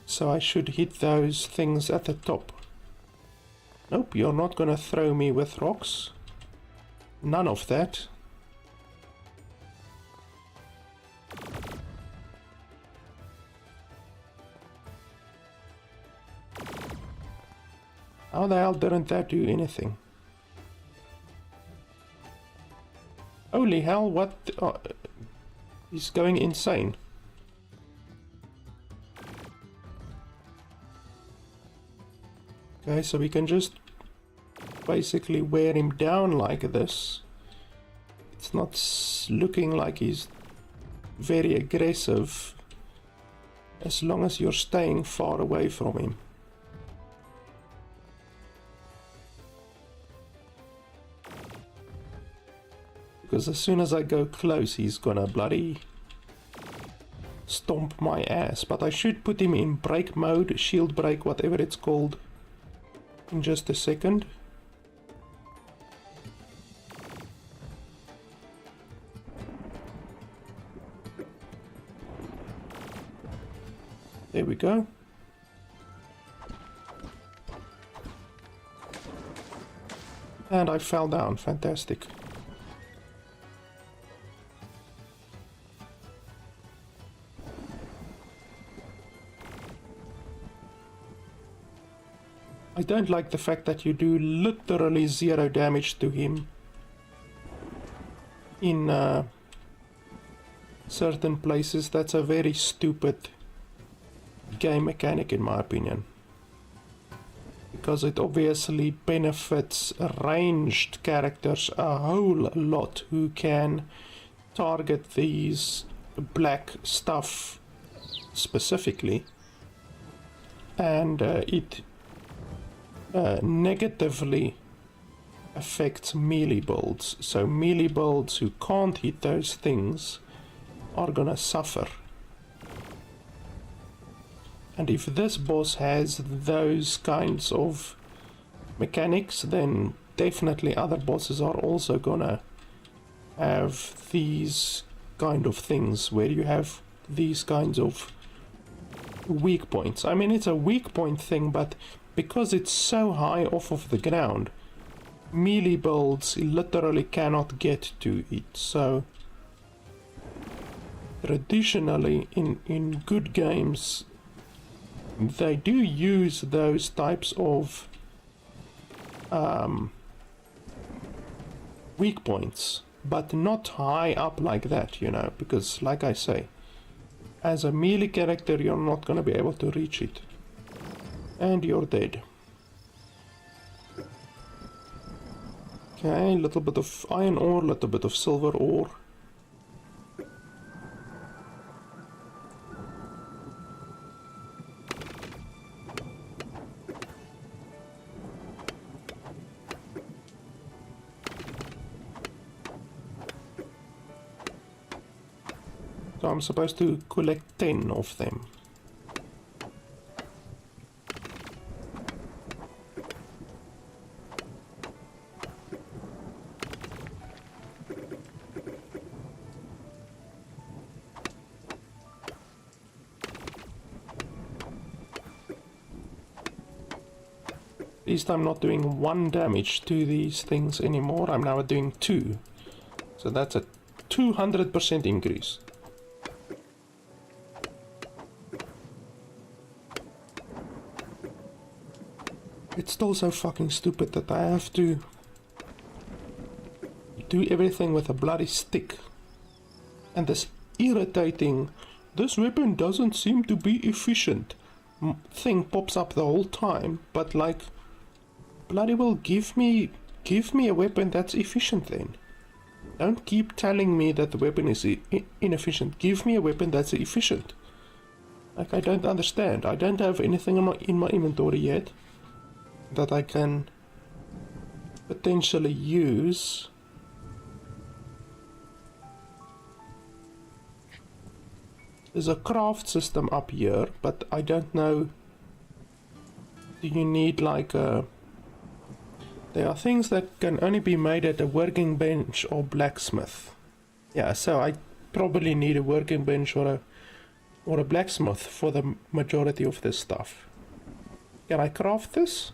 So I should hit those things at the top. Nope, you're not gonna throw me with rocks. None of that. How the hell didn't that do anything? Holy hell, what? He's going insane. Okay, so we can just basically wear him down like this. It's not looking like he's very aggressive as long as you're staying far away from him. Because as soon as I go close, he's gonna bloody stomp my ass. But I should put him in break mode, shield break, whatever it's called, in just a second. There we go. And I fell down. Fantastic. I don't like the fact that you do literally 0 damage to him in certain places. That's a very stupid game mechanic in my opinion, because it obviously benefits ranged characters a whole lot who can target these black stuff specifically, and it negatively affects melee builds. So melee builds who can't hit those things are gonna suffer. And if this boss has those kinds of mechanics, then definitely other bosses are also gonna have these kind of things where you have these kinds of weak points. I mean, it's a weak point thing, but because it's so high off of the ground, melee builds literally cannot get to it. So traditionally in good games, they do use those types of weak points, but not high up like that, you know, because like I say, as a melee character you're not gonna be able to reach it. And you're dead. Okay, a little bit of iron ore, a little bit of silver ore. So I'm supposed to collect 10 of them. least I'm not doing 1 damage to these things anymore. I'm now doing 2. So that's a 200% increase. It's still so fucking stupid that I have to do everything with a bloody stick. And this irritating, this weapon doesn't seem to be efficient thing pops up the whole time. But like, bloody well, give me a weapon that's efficient then. Don't keep telling me that the weapon is inefficient. Give me a weapon that's efficient. Like, I don't understand. I don't have anything in my inventory yet that I can potentially use. There's a craft system up here, but I don't know. Do you need like a... There are things that can only be made at a working bench or blacksmith. Yeah, so I probably need a working bench or a blacksmith for the majority of this stuff. Can I craft this?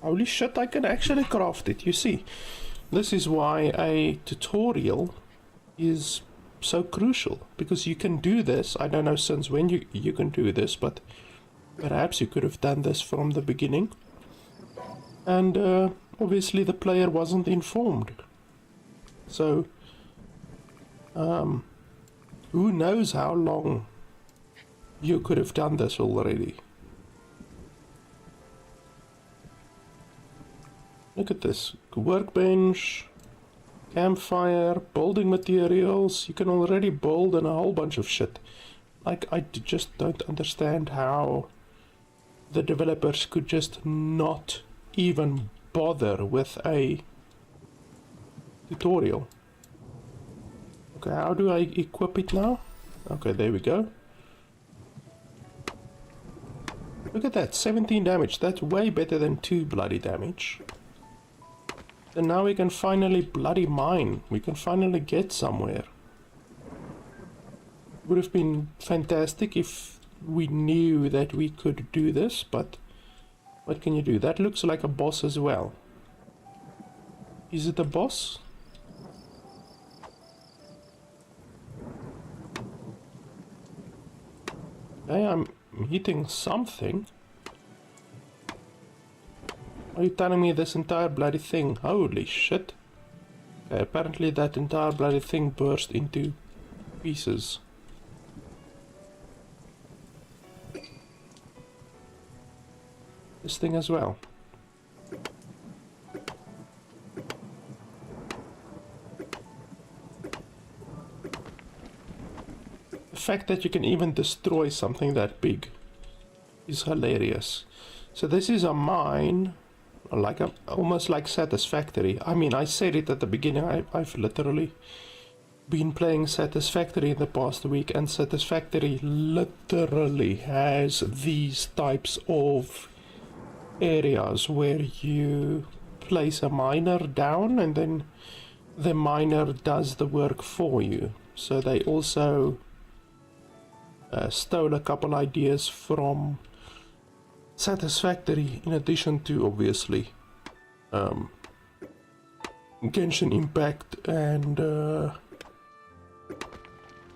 Holy shit, I can actually craft it, you see. This is why a tutorial is so crucial, because you can do this. I don't know since when you can do this, but perhaps you could have done this from the beginning. And obviously the player wasn't informed. So, who knows how long you could have done this already. Look at this. Workbench, campfire, building materials. You can already build and a whole bunch of shit. Like, I just don't understand how the developers could just not even bother with a tutorial. Okay, how do I equip it now? Okay, there we go. Look at that, 17 damage. That's way better than 2 bloody damage. And now we can finally bloody mine. We can finally get somewhere. Would have been fantastic if we knew that we could do this, but what can you do? That looks like a boss as well. Is it a boss? Okay, I'm hitting something. Are you telling me this entire bloody thing? Holy shit. Okay, apparently that entire bloody thing burst into pieces. This thing as well. The fact that you can even destroy something that big is hilarious. So this is a mine, like almost like Satisfactory. I mean, I said it at the beginning, I've literally been playing Satisfactory in the past week, and Satisfactory literally has these types of areas where you place a miner down and then the miner does the work for you. So they also stole a couple ideas from Satisfactory, in addition to obviously Genshin Impact and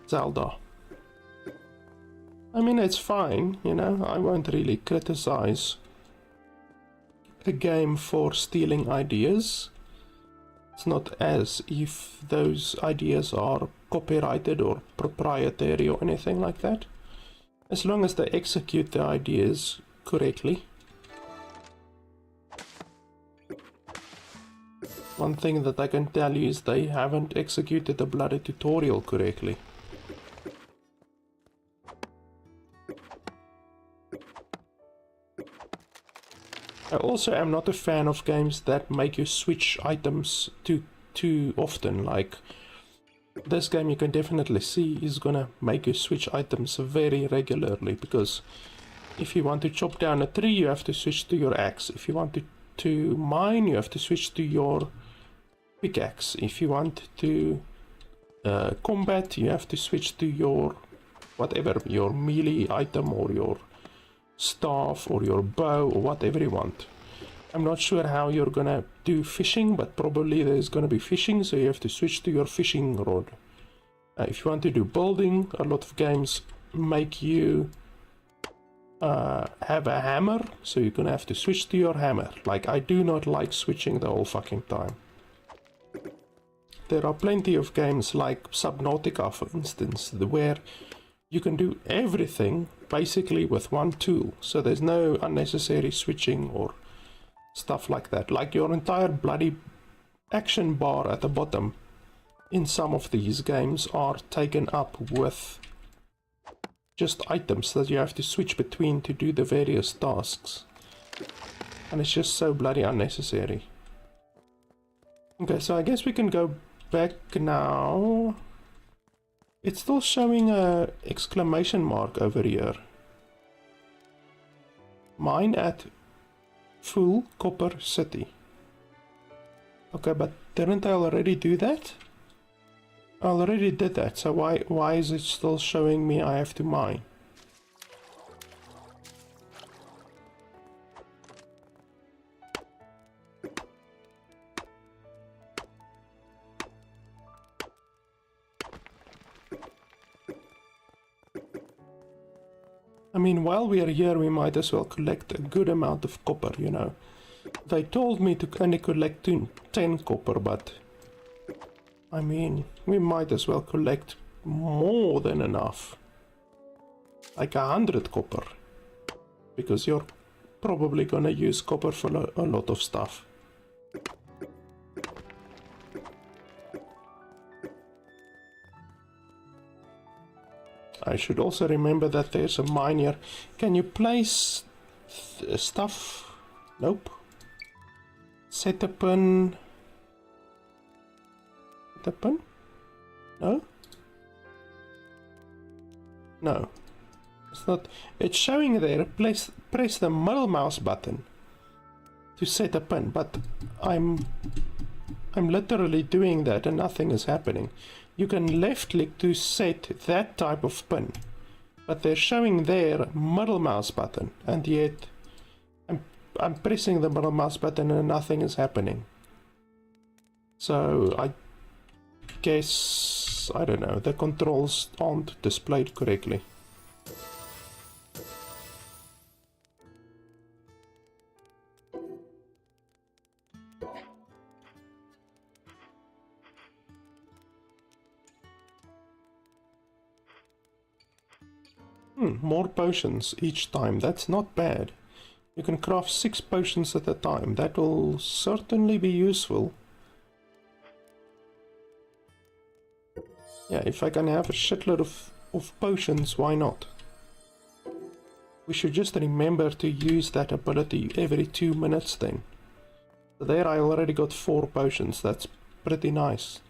Zelda. I mean, it's fine, you know, I won't really criticize a game for stealing ideas. It's not as if those ideas are copyrighted or proprietary or anything like that. As long as they execute the ideas correctly. One thing that I can tell you is they haven't executed the bloody tutorial correctly. I also am not a fan of games that make you switch items too often. Like, this game you can definitely see is gonna make you switch items very regularly, because if you want to chop down a tree, you have to switch to your axe. If you want to mine, you have to switch to your pickaxe. If you want to combat, you have to switch to your whatever, your melee item or your staff or your bow or whatever you want. I'm not sure how you're gonna do fishing, but probably there's gonna be fishing, so you have to switch to your fishing rod. If you want to do building, a lot of games make you have a hammer, so you're gonna have to switch to your hammer. Like, I do not like switching the whole fucking time. There are plenty of games like Subnautica, for instance, where you can do everything basically with one tool, so there's no unnecessary switching or stuff like that. Like, your entire bloody action bar at the bottom in some of these games are taken up with just items that you have to switch between to do the various tasks, and it's just so bloody unnecessary. Okay, so I guess we can go back now. It's still showing a exclamation mark over here. Mine at full copper city. Okay, but didn't I already do that? I already did that, so why is it still showing me I have to mine? I mean, while we are here, we might as well collect a good amount of copper, you know. They told me to only collect 10 copper, but I mean, we might as well collect more than enough. Like 100 copper. Because you're probably gonna use copper for a lot of stuff. I should also remember that there's a mine here. Can you place stuff? Nope. Set a pin. Set a pin? No? No. It's not. It's showing there. Press the middle mouse button to set a pin, but I'm literally doing that and nothing is happening. You can left click to set that type of pin, but they're showing there middle mouse button, and yet I'm pressing the middle mouse button and nothing is happening. So I guess, I don't know, the controls aren't displayed correctly. More potions each time. That's not bad. You can craft 6 potions at a time. That will certainly be useful. Yeah, if I can have a shitload of potions, why not? We should just remember to use that ability every 2 minutes then. So there I already got 4 potions. That's pretty nice.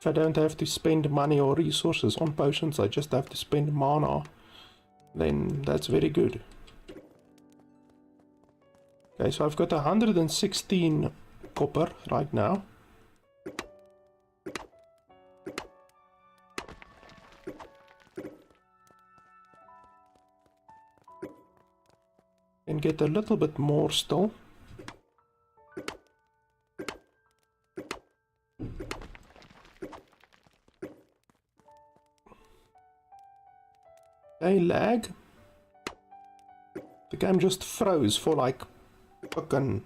If I don't have to spend money or resources on potions, I just have to spend mana, then that's very good. Okay, so I've got 116 copper right now. And get a little bit more still. Okay, lag. The game just froze for like fucking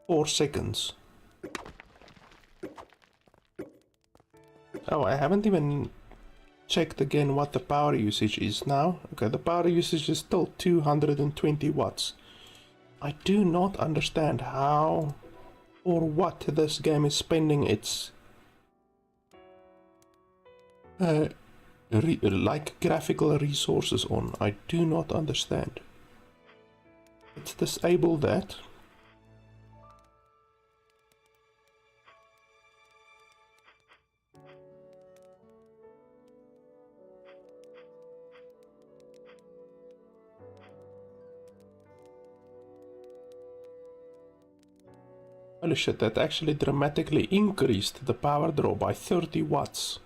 4 seconds. Oh, I haven't even checked again what the power usage is now. Okay, the power usage is still 220 watts. I do not understand how or what this game is spending its like graphical resources on. I do not understand. Let's disable that. Holy shit, that actually dramatically increased the power draw by 30 watts.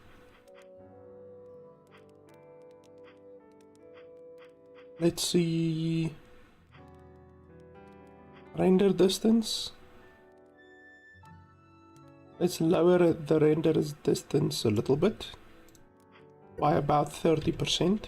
Let's see. Render distance. Let's lower the render distance a little bit by about 30%.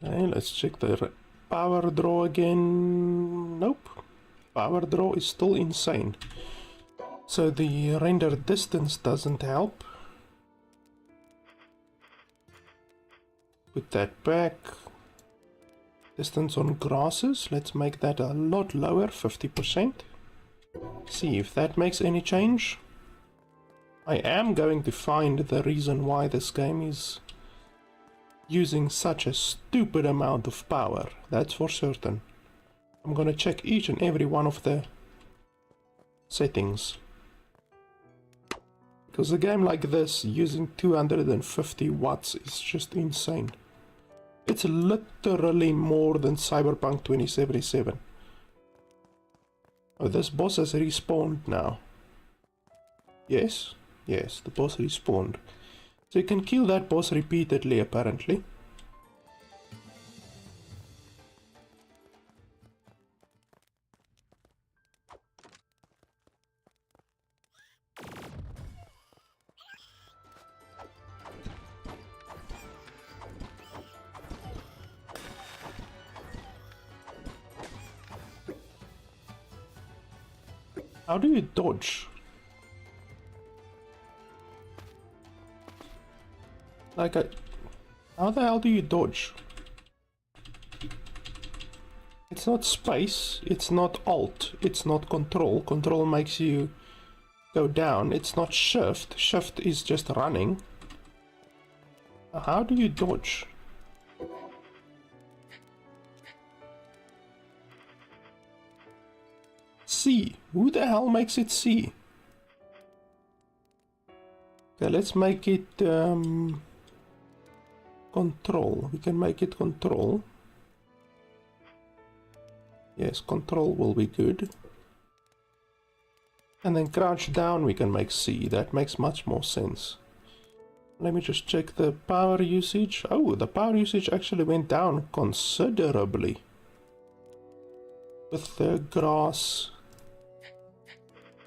Okay, let's check the power draw again. Nope. Power draw is still insane. So the render distance doesn't help. Put that back. Distance on grasses, let's make that a lot lower, 50%. See if that makes any change. I am going to find the reason why this game is using such a stupid amount of power, that's for certain. I'm gonna check each and every one of the settings. Because a game like this using 250 watts is just insane. It's literally more than Cyberpunk 2077. Oh, this boss has respawned now. Yes, yes, the boss respawned. So you can kill that boss repeatedly, apparently. How do you dodge? Like, how the hell do you dodge? It's not space, it's not alt, it's not control. Control makes you go down. It's not shift. Shift is just running. How do you dodge? C. Who the hell makes it C? Okay, let's make it control. We can make it control. Yes, control will be good. And then crouch down we can make C. That makes much more sense. Let me just check the power usage. Oh, the power usage actually went down considerably with the grass.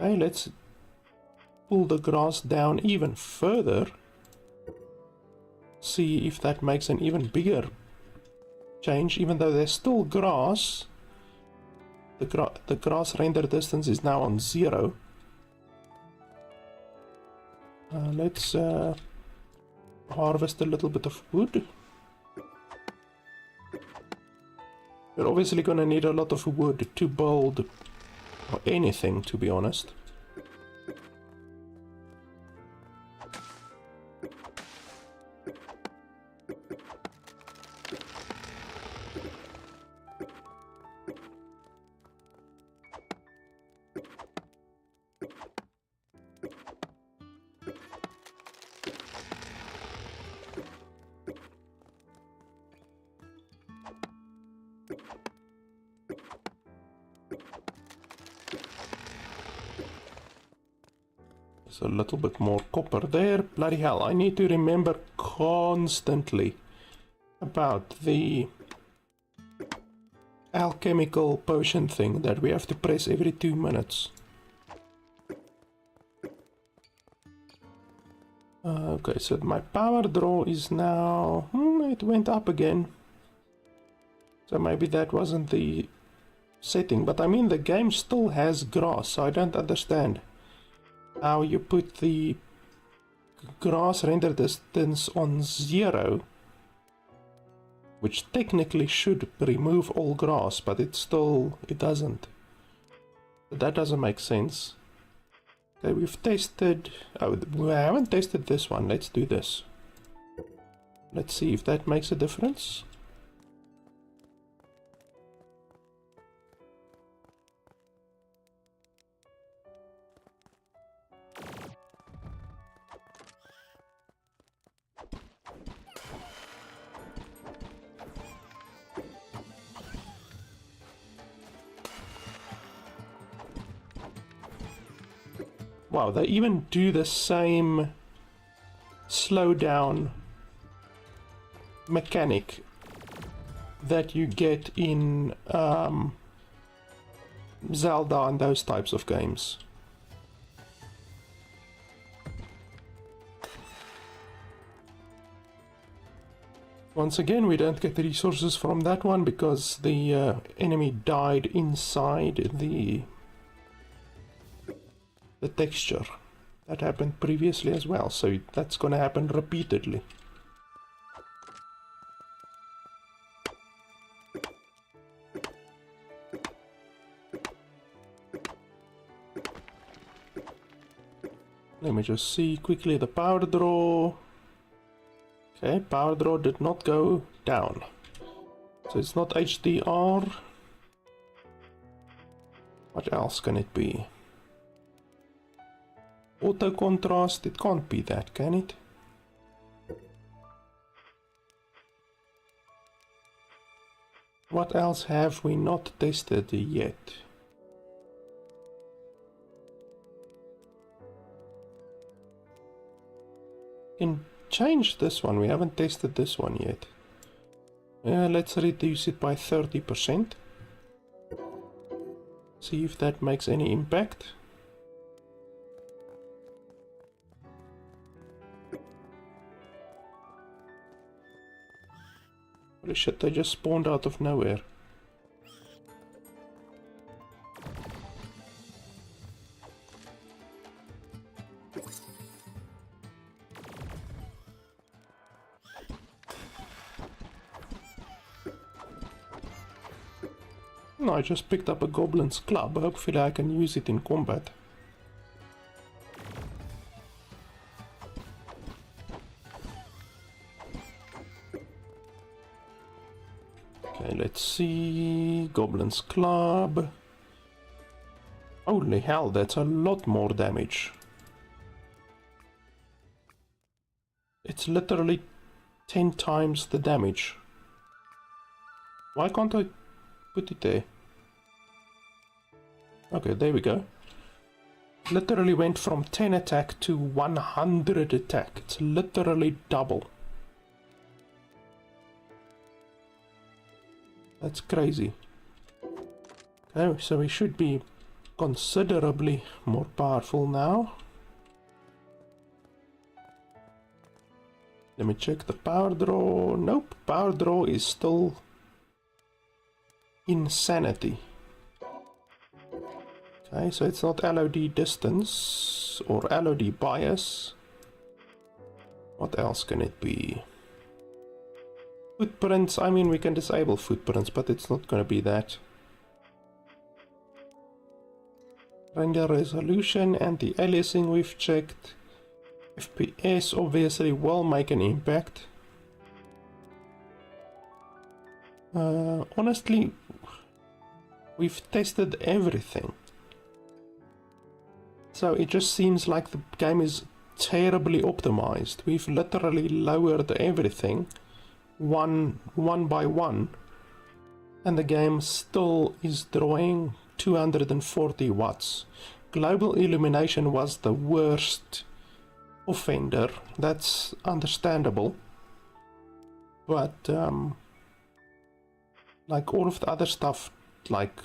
Okay, let's pull the grass down even further. See if that makes an even bigger change, even though there's still grass. The grass render distance is now on 0. Let's harvest a little bit of wood. We're obviously gonna need a lot of wood to build or anything, to be honest. A little bit more copper there. Bloody hell, I need to remember constantly about the alchemical potion thing that we have to press every 2 minutes. Okay, so my power draw is now... it went up again. So maybe that wasn't the setting, but I mean the game still has grass, so I don't understand how you put the grass render distance on 0 which technically should remove all grass, but it doesn't. That doesn't make sense. Okay, we've tested... Oh, we haven't tested this one. Let's do this. Let's see if that makes a difference. Wow, they even do the same slowdown mechanic that you get in Zelda and those types of games. Once again, we don't get the resources from that one because the enemy died inside the texture. That happened previously as well, so that's gonna happen repeatedly. Let me just see quickly the power draw. Okay, power draw did not go down. So it's not HDR. What else can it be? Auto contrast, it can't be that, can it? What else have we not tested yet? Can change this one, we haven't tested this one yet. Let's reduce it by 30%. See if that makes any impact. Holy shit, they just spawned out of nowhere. No, I just picked up a goblin's club. Hopefully I can use it in combat. Okay, let's see. Goblin's club. Holy hell, that's a lot more damage. It's literally 10 times the damage. Why can't I put it there? Okay, there we go. Literally went from 10 attack to 100 attack. It's literally double. That's crazy. Okay, so we should be considerably more powerful now. Let me check the power draw. Nope, power draw is still insanity. Okay, so it's not LOD distance or LOD bias. What else can it be? Footprints, I mean we can disable footprints, but it's not going to be that. Render resolution, anti-aliasing we've checked. FPS obviously will make an impact. Honestly, we've tested everything. So it just seems like the game is terribly optimized. We've literally lowered everything one by one, and the game still is drawing 240 watts. Global illumination was the worst offender. That's understandable, but like all of the other stuff, like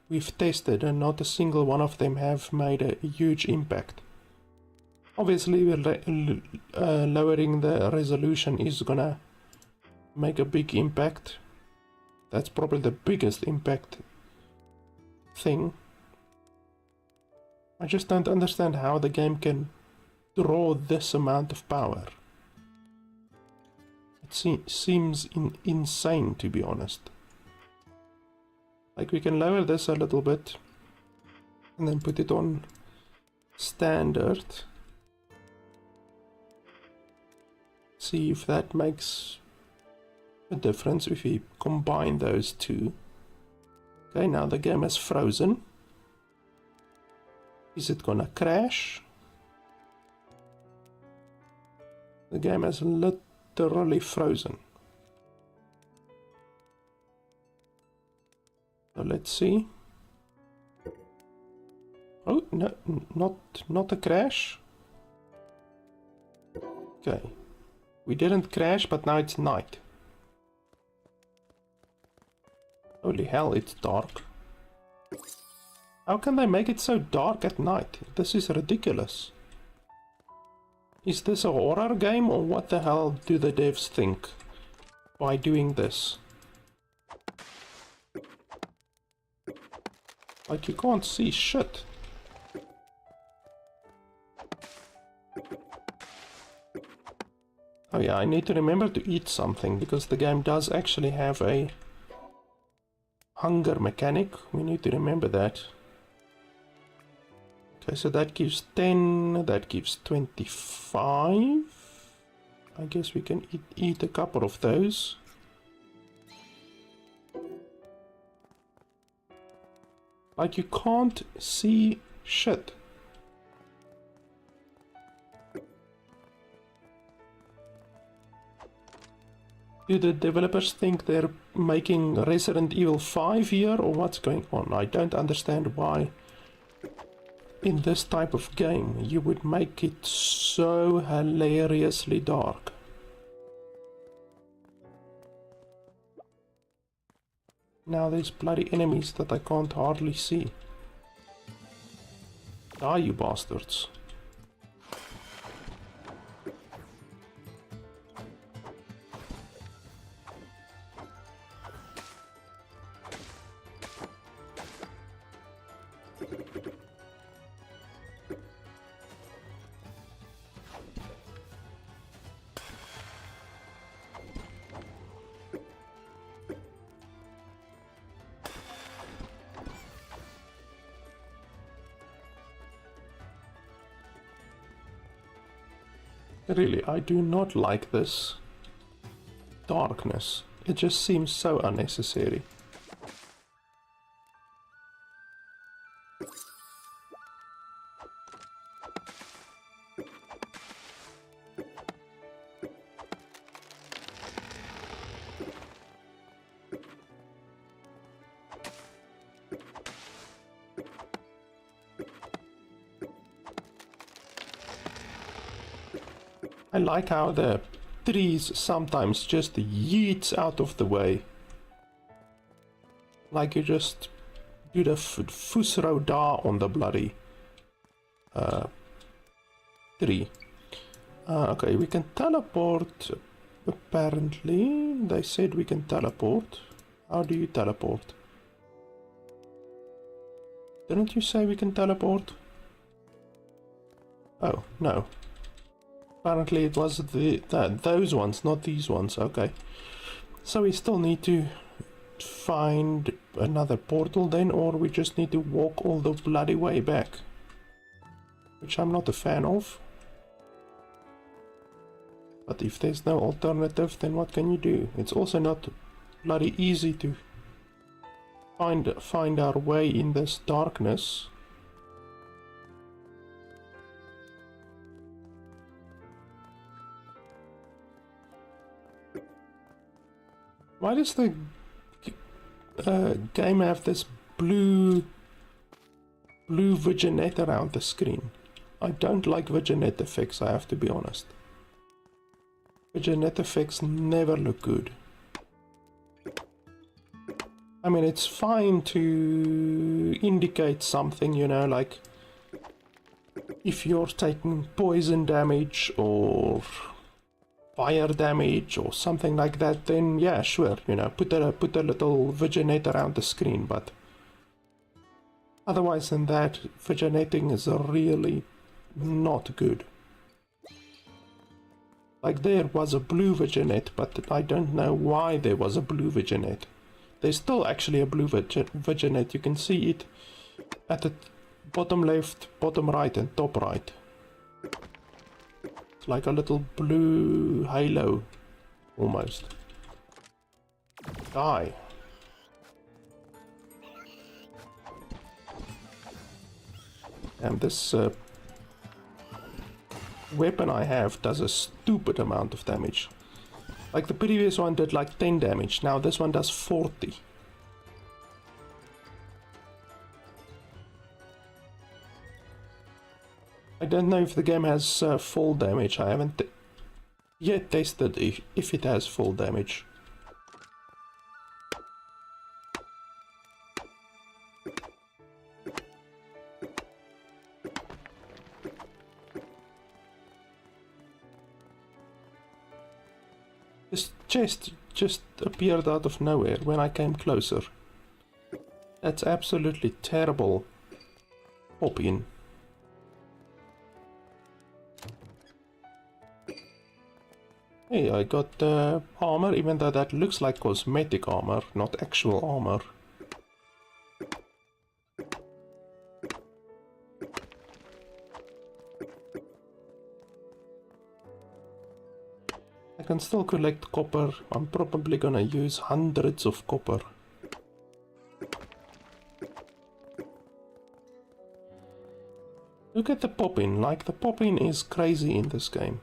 we've tested, and not a single one of them have made a huge impact. Obviously, lowering the resolution is gonna make a big impact. That's probably the biggest impact thing. I just don't understand how the game can draw this amount of power. seems insane, to be honest. Like, we can lower this a little bit and then put it on standard. See if that makes a difference if we combine those two. Okay, now the game is frozen. Is it gonna crash? The game is literally frozen. So let's see. Oh, no, not a crash. Okay. We didn't crash, but now it's night. Holy hell, it's dark. How can they make it so dark at night? This is ridiculous. Is this a horror game, or what the hell do the devs think by doing this? Like, you can't see shit. Oh yeah, I need to remember to eat something, because the game does actually have a hunger mechanic. We need to remember that. Okay, so that gives 10, that gives 25. I guess we can eat a couple of those. Like, you can't see shit. Do the developers think they're making Resident Evil 5 here, or what's going on? I don't understand why in this type of game you would make it so hilariously dark. Now there's bloody enemies that I can't hardly see. Die, you bastards. Really, I do not like this darkness. It just seems so unnecessary. I like how the trees sometimes just yeets out of the way. Like you just do the fusro da on the bloody tree. Okay, we can teleport. Apparently, they said we can teleport. How do you teleport? Didn't you say we can teleport? Oh, no. Apparently it was those ones, not these ones. Okay. So we still need to find another portal then, or we just need to walk all the bloody way back. Which I'm not a fan of. But if there's no alternative, then what can you do? It's also not bloody easy to find our way in this darkness. Why does the game have this blue vignette around the screen? I don't like vignette effects, I have to be honest. Vignette effects never look good. I mean, it's fine to indicate something, you know, like if you're taking poison damage or fire damage or something like that, then yeah, sure, you know, put a little vignette around the screen, but otherwise than that, vignetting is really not good. Like there was a blue Viginet, but I don't know why there was a blue Viginet. There's still actually a blue Viginet. You can see it at the bottom left, bottom right and top right. It's like a little blue halo, almost. Die. And this weapon I have does a stupid amount of damage. Like the previous one did like 10 damage, now this one does 40. I don't know if the game has full damage. I haven't yet tested if it has full damage. This chest just appeared out of nowhere when I came closer. That's absolutely terrible. Hop in. Hey, I got armor, even though that looks like cosmetic armor, not actual armor. I can still collect copper. I'm probably gonna use hundreds of copper. Look at the pop-in, like the pop-in is crazy in this game.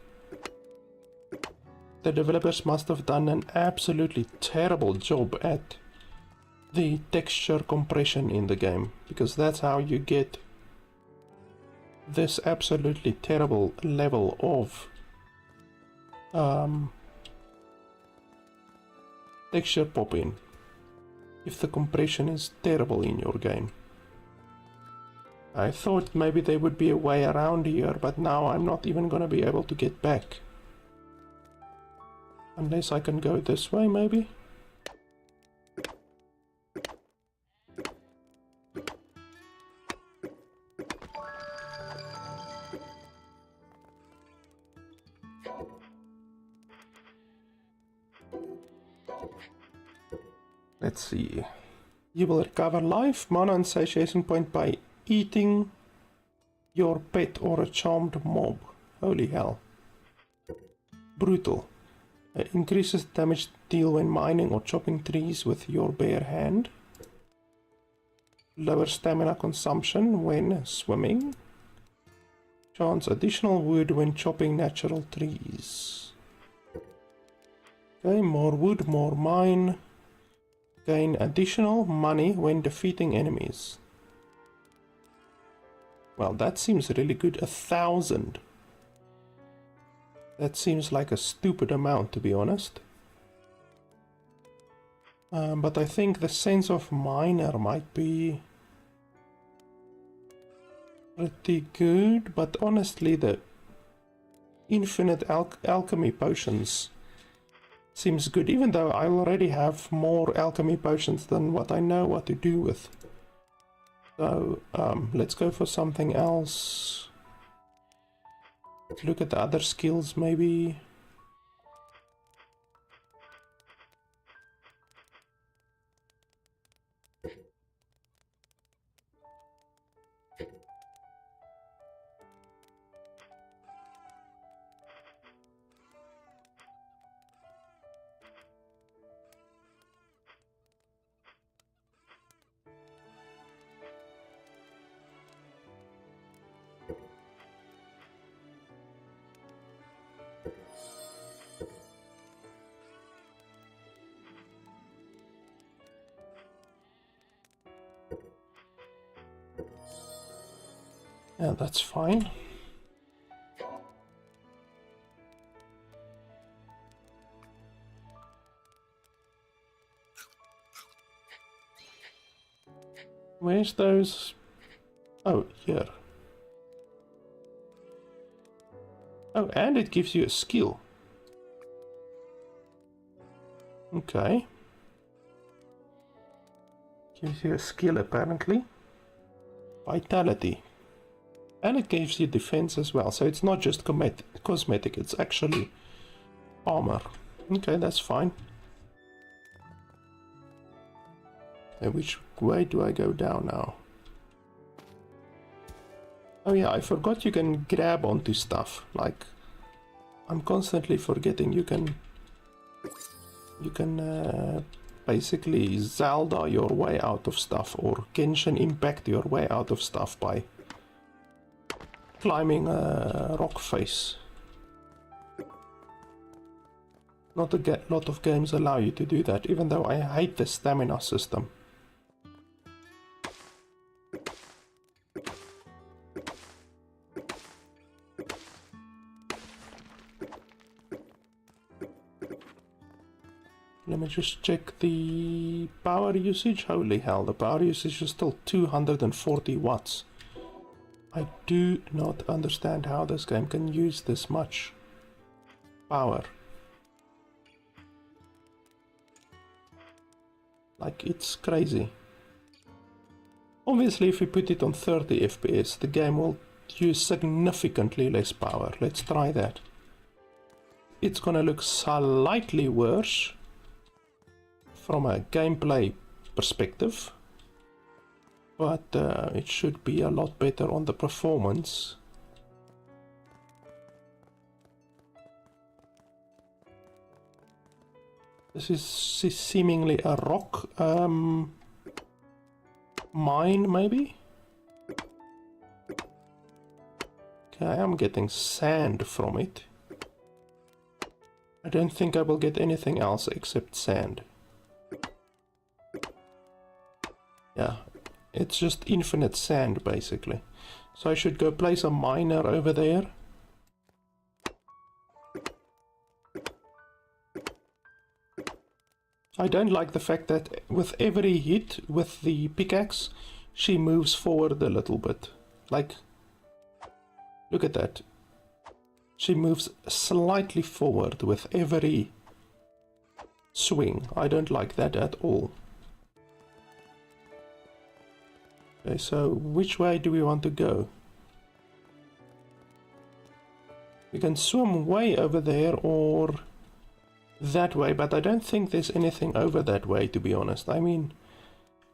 The developers must have done an absolutely terrible job at the texture compression in the game, because that's how you get this absolutely terrible level of texture pop-in, if the compression is terrible in your game. I thought maybe there would be a way around here, but now I'm not even gonna be able to get back. Unless I can go this way, maybe? Let's see. You will recover life, mana and satiation point by eating your pet or a charmed mob. Holy hell. Brutal. Increases damage deal when mining or chopping trees with your bare hand. Lower stamina consumption when swimming. Chance additional wood when chopping natural trees. Okay, more wood, more mine. Gain additional money when defeating enemies. Well, that seems really good. 1,000. That seems like a stupid amount, to be honest. But I think the sense of miner might be pretty good. But honestly, the infinite alchemy potions seems good, even though I already have more alchemy potions than what I know what to do with. So let's go for something else. Let's look at the other skills, maybe. Yeah, that's fine. Where's those? Oh, here. Oh, and it gives you a skill. Okay. Gives you a skill apparently. Vitality. And it gives you defense as well, so it's not just cosmetic, it's actually Armor. Okay, that's fine. And which way do I go down now? Oh yeah, I forgot you can grab onto stuff. Like, I'm constantly forgetting you can basically Zelda your way out of stuff, or Genshin Impact your way out of stuff by climbing a rock face. Not a lot of games allow you to do that, even though I hate the stamina system. Let me just check the power usage. Holy hell, the power usage is still 240 watts. I do not understand how this game can use this much power. Like, it's crazy. Obviously, if we put it on 30 FPS, the game will use significantly less power. Let's try that. It's gonna look slightly worse from a gameplay perspective, but it should be a lot better on the performance. This is seemingly a rock mine, maybe? Okay, I'm getting sand from it. I don't think I will get anything else except sand. Yeah, it's just infinite sand, basically. So I should go place a miner over there. I don't like the fact that with every hit with the pickaxe, she moves forward a little bit. Like, look at that. She moves slightly forward with every swing. I don't like that at all. Okay, so which way do we want to go? We can swim way over there or that way, but I don't think there's anything over that way, to be honest. I mean,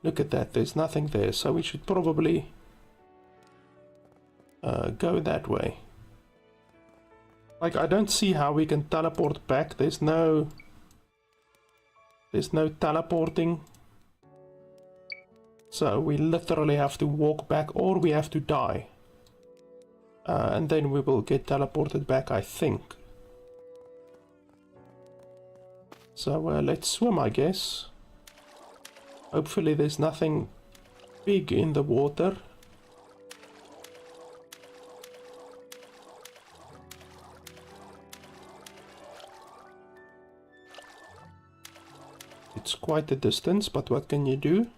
look at that, there's nothing there, so we should probably go that way. Like, I don't see how we can teleport back. There's no teleporting. So we literally have to walk back, or we have to die. And then we will get teleported back, I think. So let's swim, I guess. Hopefully there's nothing big in the water. It's quite a distance, but what can you do?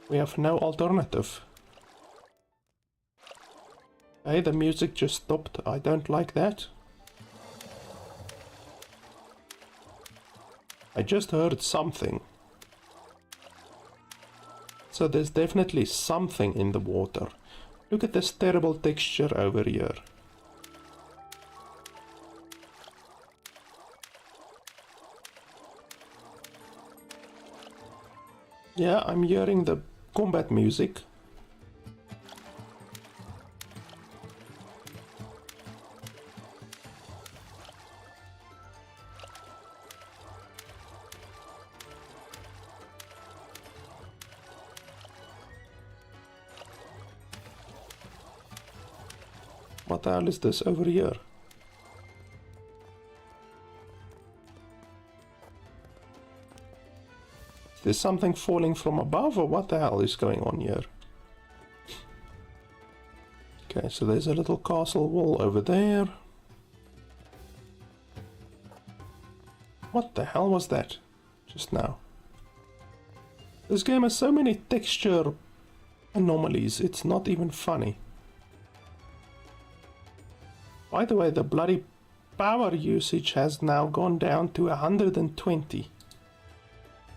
We have no alternative. Hey, the music just stopped. I don't like that. I just heard something. So there's definitely something in the water. Look at this terrible texture over here. Yeah, I'm hearing the combat music. What the hell is this over here? Is there something falling from above, or what the hell is going on here? Okay, so there's a little castle wall over there. What the hell was that just now? This game has so many texture anomalies, it's not even funny. By the way, the bloody power usage has now gone down to 120.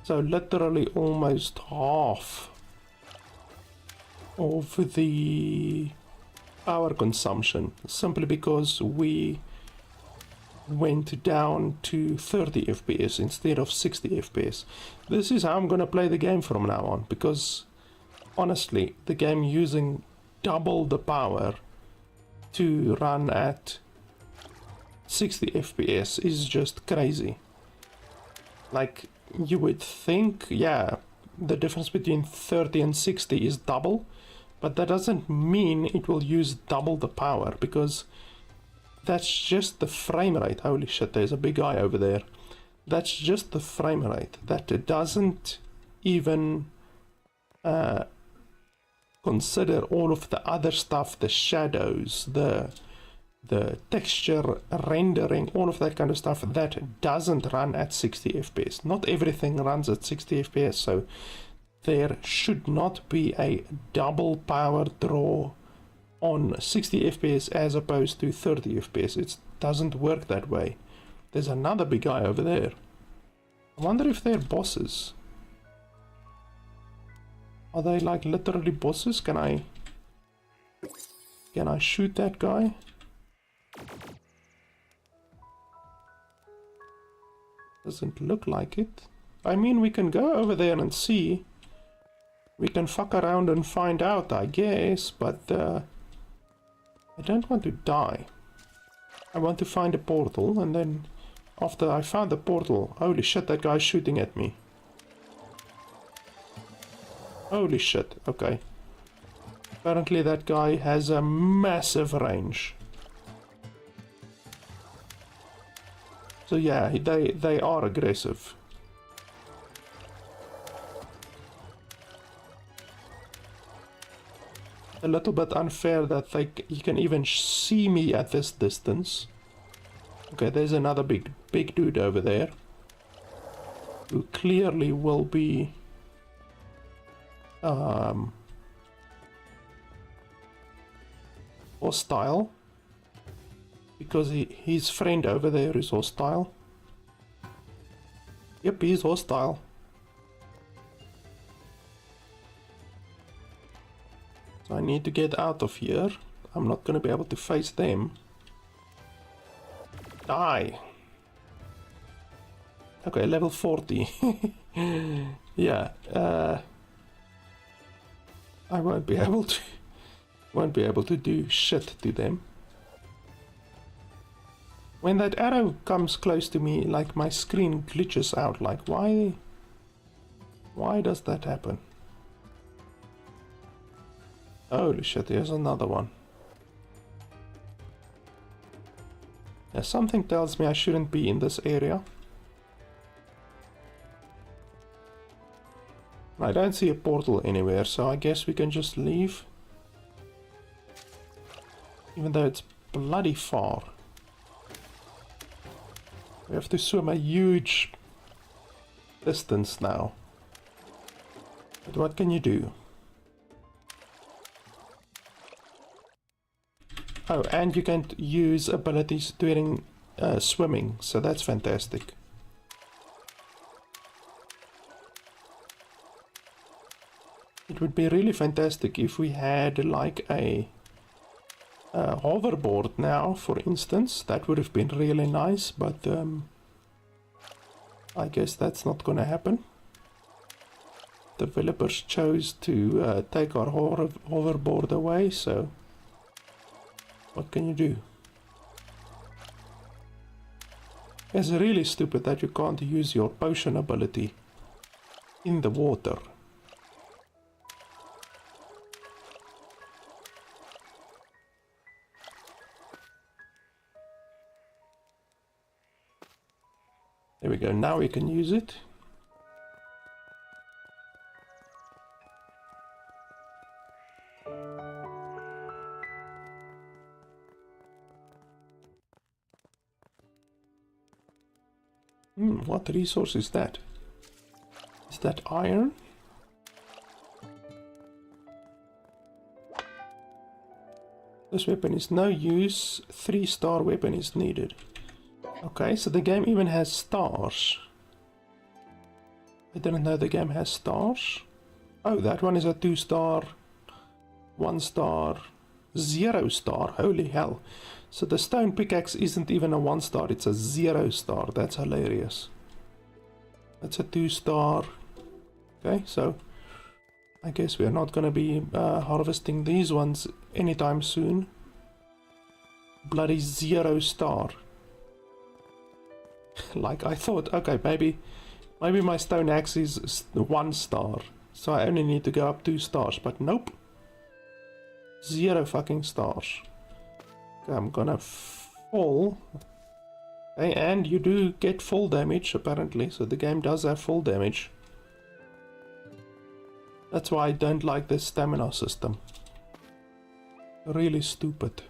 So literally almost half of the power consumption, simply because we went down to 30 FPS instead of 60 FPS. This is how I'm gonna play the game from now on, because honestly, the game using double the power to run at 60 FPS is just crazy. Like, you would think, yeah, the difference between 30 and 60 is double, but that doesn't mean it will use double the power, because that's just the frame rate. Holy shit, there's a big guy over there. That's just the frame rate. That doesn't even consider all of the other stuff, the shadows, the texture rendering, all of that kind of stuff that doesn't run at 60 FPS. Not everything runs at 60 FPS, so there should not be a double power draw on 60 FPS as opposed to 30 FPS. It doesn't work that way. There's another big guy over there. I wonder if they're bosses. Are they like literally bosses? Can I shoot that guy? Doesn't look like it. I mean, we can go over there and see. We can fuck around and find out, I guess, but I don't want to die. I want to find a portal, and then after I found the portal, holy shit, that guy's shooting at me. Holy shit, okay. Apparently that guy has a massive range. So yeah, they are aggressive. A little bit unfair that you can even see me at this distance. Okay, there's another big dude over there, who clearly will be hostile, because his friend over there is hostile. Yep, he's hostile. So I need to get out of here. I'm not going to be able to face them. Die. Okay, level 40. Yeah, I won't be able to do shit to them. When that arrow comes close to me, like, my screen glitches out. Like, why does that happen? Holy shit, here's another one. Yeah, something tells me I shouldn't be in this area. I don't see a portal anywhere, so I guess we can just leave. Even though it's bloody far. We have to swim a huge distance now. But what can you do? Oh, and you can use abilities during swimming, so that's fantastic. It would be really fantastic if we had like a hoverboard now, for instance. That would have been really nice, but I guess that's not gonna happen. Developers chose to take our hoverboard away, so what can you do? It's really stupid that you can't use your potion ability in the water. There we go, now we can use it. What resource is that? Is that iron? This weapon is no use. 3-star weapon is needed. Okay, so the game even has stars. I didn't know the game has stars. Oh, that one is a 2-star, 1-star, 0 star. Holy hell. So the stone pickaxe isn't even a 1 star, it's a 0 star. That's hilarious. That's a 2 star. Okay, so I guess we're not gonna be harvesting these ones anytime soon. Bloody 0 star. Like I thought, okay, maybe my stone axe is 1 star, so I only need to go up 2 stars, but nope. 0 fucking stars. Okay, I'm gonna fall. Okay, and you do get full damage apparently, so the game does have full damage. That's why I don't like this stamina system. Really stupid.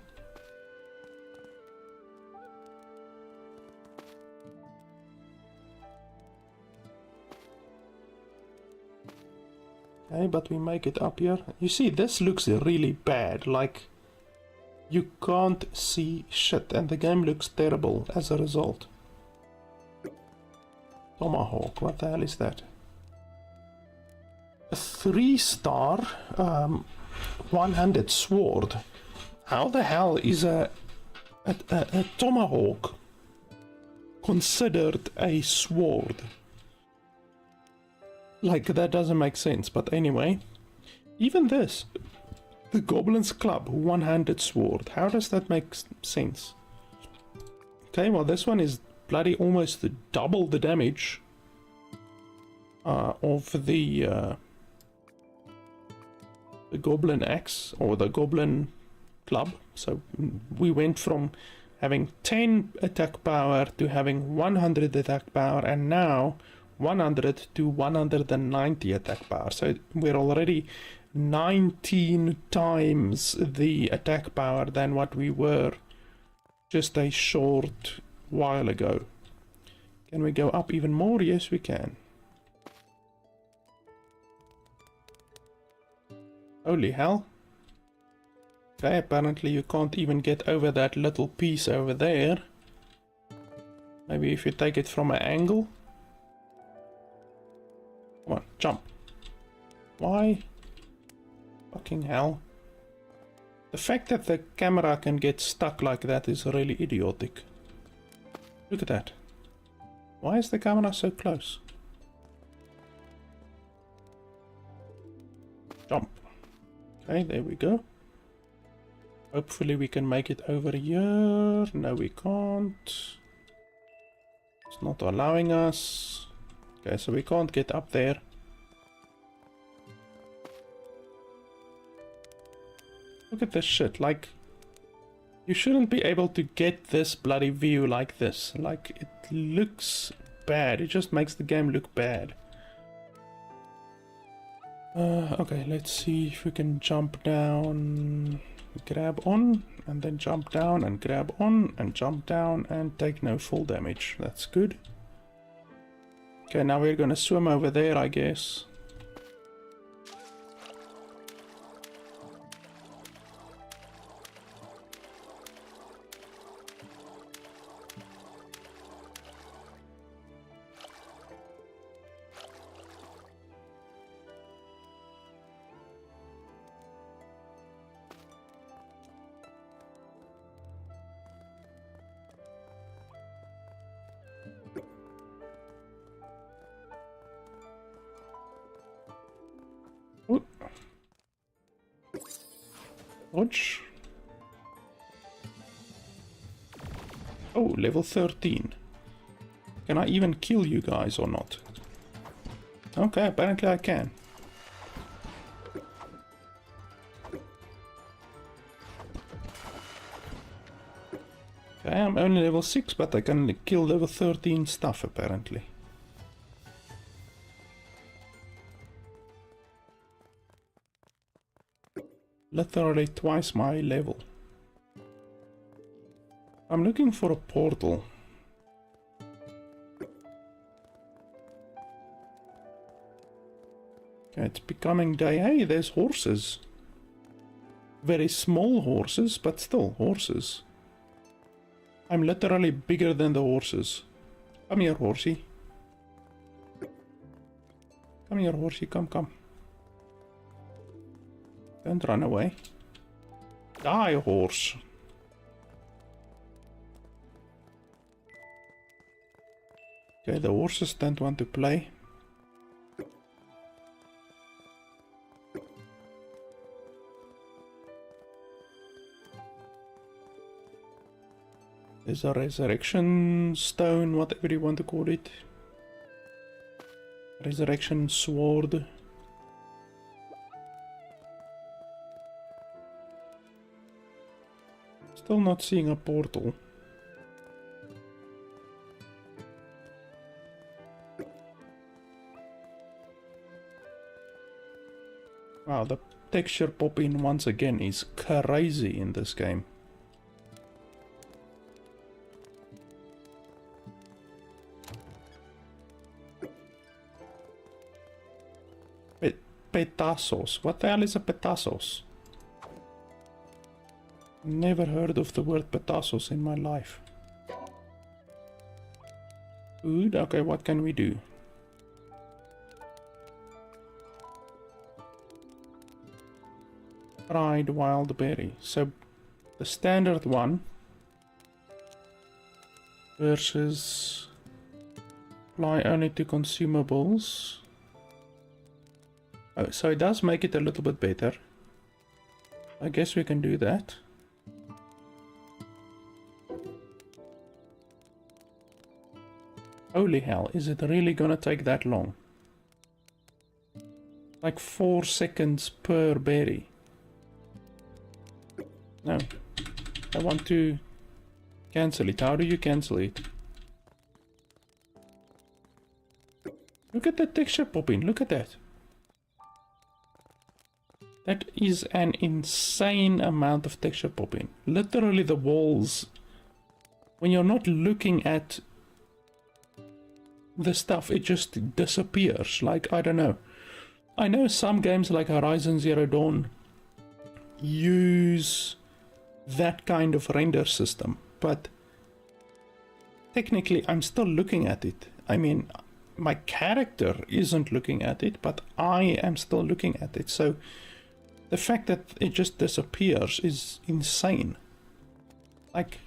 Okay, but we make it up here. You see, this looks really bad. Like, you can't see shit, and the game looks terrible as a result. Tomahawk, what the hell is that? A 3 star, one-handed sword. How the hell is a tomahawk considered a sword? Like, that doesn't make sense, but anyway. Even this, the Goblin's Club, one-handed sword. How does that make sense? Okay, well, this one is bloody almost double the damage of the Goblin Axe, or the Goblin Club. So we went from having 10 attack power to having 100 attack power, and now 100 to 190 attack power. So we're already 19 times the attack power than what we were just a short while ago. Can we go up even more? Yes, we can. Holy hell. Okay, apparently you can't even get over that little piece over there. Maybe if you take it from an angle. Come on, jump. Why? Fucking hell. The fact that the camera can get stuck like that is really idiotic. Look at that. Why is the camera so close? Jump. Okay, there we go. Hopefully we can make it over here. No, we can't. It's not allowing us. Okay, so we can't get up there. Look at this shit, like, you shouldn't be able to get this bloody view like this. Like, it looks bad, it just makes the game look bad. Okay, let's see if we can jump down, grab on, and then jump down, and grab on, and jump down, and take no full damage. That's good. Okay, now we're gonna swim over there, I guess. Dodge. Oh, level 13. Can I even kill you guys or not? Okay, apparently I can. Okay, I'm only level 6, but I can kill level 13 stuff apparently. Literally twice my level. I'm looking for a portal. Okay, it's becoming day. Hey, there's horses. Very small horses, but still horses. I'm literally bigger than the horses. Come here, horsey. Come here, horsey, come. Don't run away. Die, horse. Okay, the horses don't want to play. There's a resurrection stone, whatever you want to call it. Resurrection sword. Still not seeing a portal. Wow, the texture popping once again is crazy in this game. Petasos. What the hell is a petasos? Never heard of the word petasos in my life. Food? Okay, what can we do? Fried wild berry. So the standard one versus apply only to consumables. Oh, so it does make it a little bit better. I guess we can do that. Holy hell, is it really gonna take that long? Like 4 seconds per berry. No, I want to cancel it. How do you cancel it? Look at the texture popping, look at that. That is an insane amount of texture popping. Literally the walls, when you're not looking at the stuff, it just disappears. Like, I don't know. I know some games like Ryzen Zero Dawn use that kind of render system, but technically I'm still looking at it. I mean, my character isn't looking at it, but I am still looking at it. So the fact that it just disappears is insane. Like,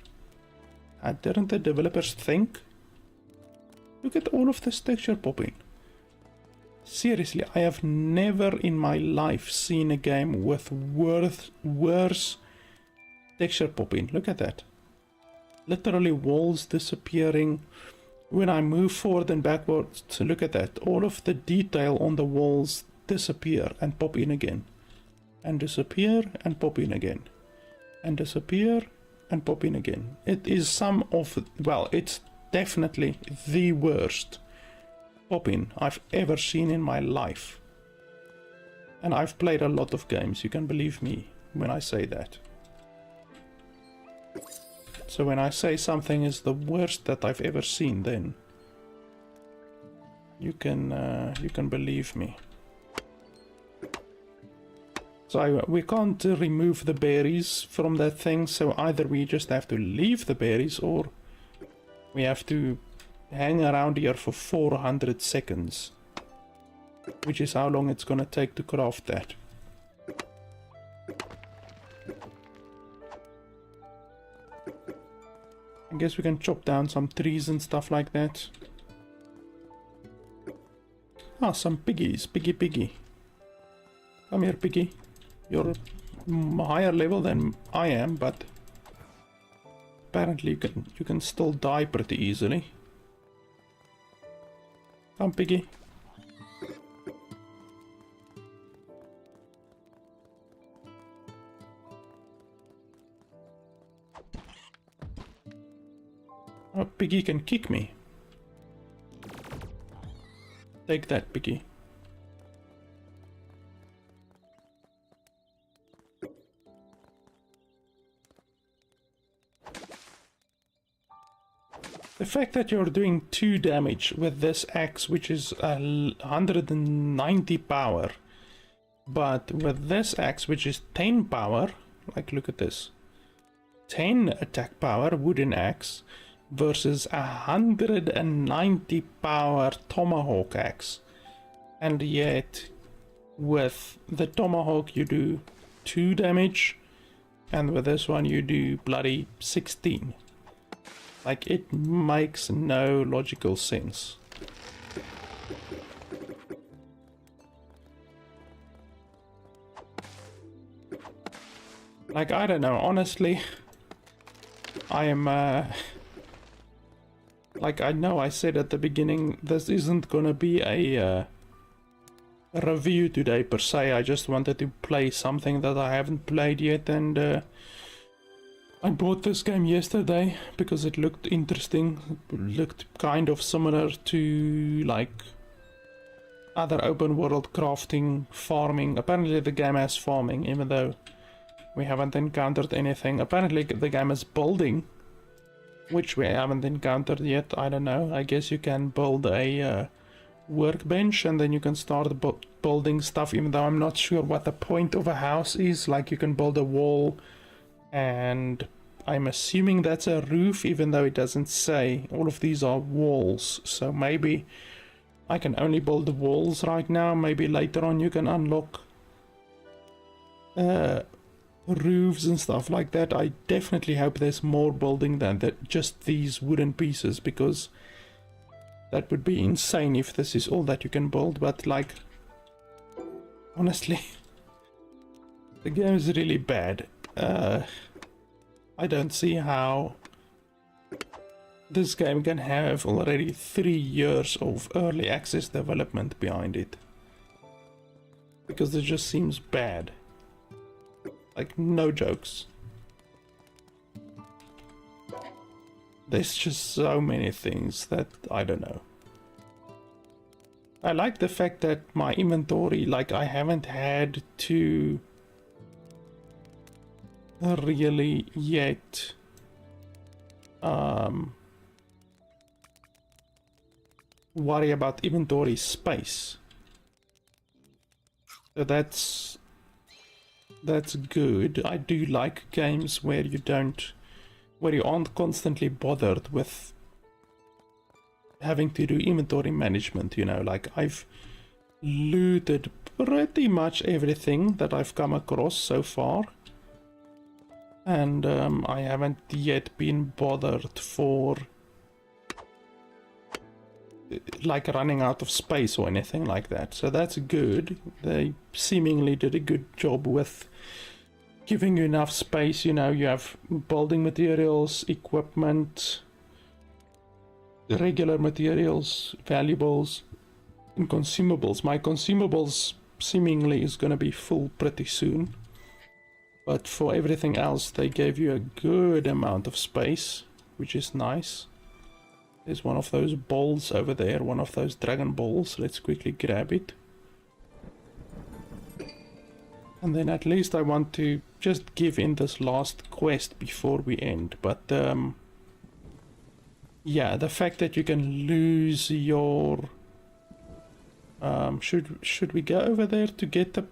didn't the developers think? Look at all of this texture popping. Seriously, I have never in my life seen a game with worse texture popping. Look at that. Literally walls disappearing. When I move forward and backwards, look at that. All of the detail on the walls disappear and pop in again. And disappear and pop in again. And disappear and pop in again. It is some of, well, it's definitely the worst pop-in I've ever seen in my life. And I've played a lot of games, you can believe me when I say that. So when I say something is the worst that I've ever seen, then you can believe me. So we can't remove the berries from that thing, so either we just have to leave the berries or we have to hang around here for 400 seconds, which is how long it's gonna take to craft that. I guess we can chop down some trees and stuff like that. Ah, some piggies. Piggy. Come here, piggy. You're higher level than I am, but apparently you can still die pretty easily. Come, piggy. Oh, piggy can kick me. Take that, piggy. The fact that you're doing 2 damage with this axe, which is 190 power, but with this axe, which is 10 power, like look at this, 10 attack power wooden axe versus 190 power tomahawk axe, and yet with the tomahawk you do 2 damage and with this one you do bloody 16. Like, it makes no logical sense. Like, I don't know, honestly, I am, like, I know I said at the beginning, this isn't gonna be a review today per se. I just wanted to play something that I haven't played yet, and I bought this game yesterday because it looked interesting. It looked kind of similar to, like, other open world crafting, farming. Apparently the game has farming, even though we haven't encountered anything. Apparently the game is building, which we haven't encountered yet. I don't know. I guess you can build a workbench and then you can start building stuff, even though I'm not sure what the point of a house is. Like, you can build a wall, and I'm assuming that's a roof, even though it doesn't say. All of these are walls, so maybe I can only build the walls right now. Maybe later on you can unlock roofs and stuff like that. I definitely hope there's more building than that, just these wooden pieces, because that would be insane if this is all that you can build. But, like, honestly, the game is really bad. I don't see how this game can have already 3 years of early access development behind it, because it just seems bad. Like, no jokes. There's just so many things that I don't know. I like the fact that my inventory, like, I haven't had to really yet worry about inventory space. So that's good. I do like games where you aren't constantly bothered with having to do inventory management, you know. Like, I've looted pretty much everything that I've come across so far, and I haven't yet been bothered for, like, running out of space or anything like that. So that's good. They seemingly did a good job with giving you enough space. You know, you have building materials, equipment, regular materials, valuables, and consumables. My consumables seemingly is gonna be full pretty soon, but for everything else they gave you a good amount of space, which is nice. There's one of those balls over there, one of those dragon balls. Let's quickly grab it. And then at least I want to just give in this last quest before we end. But yeah, the fact that you can lose your should we go over there to get the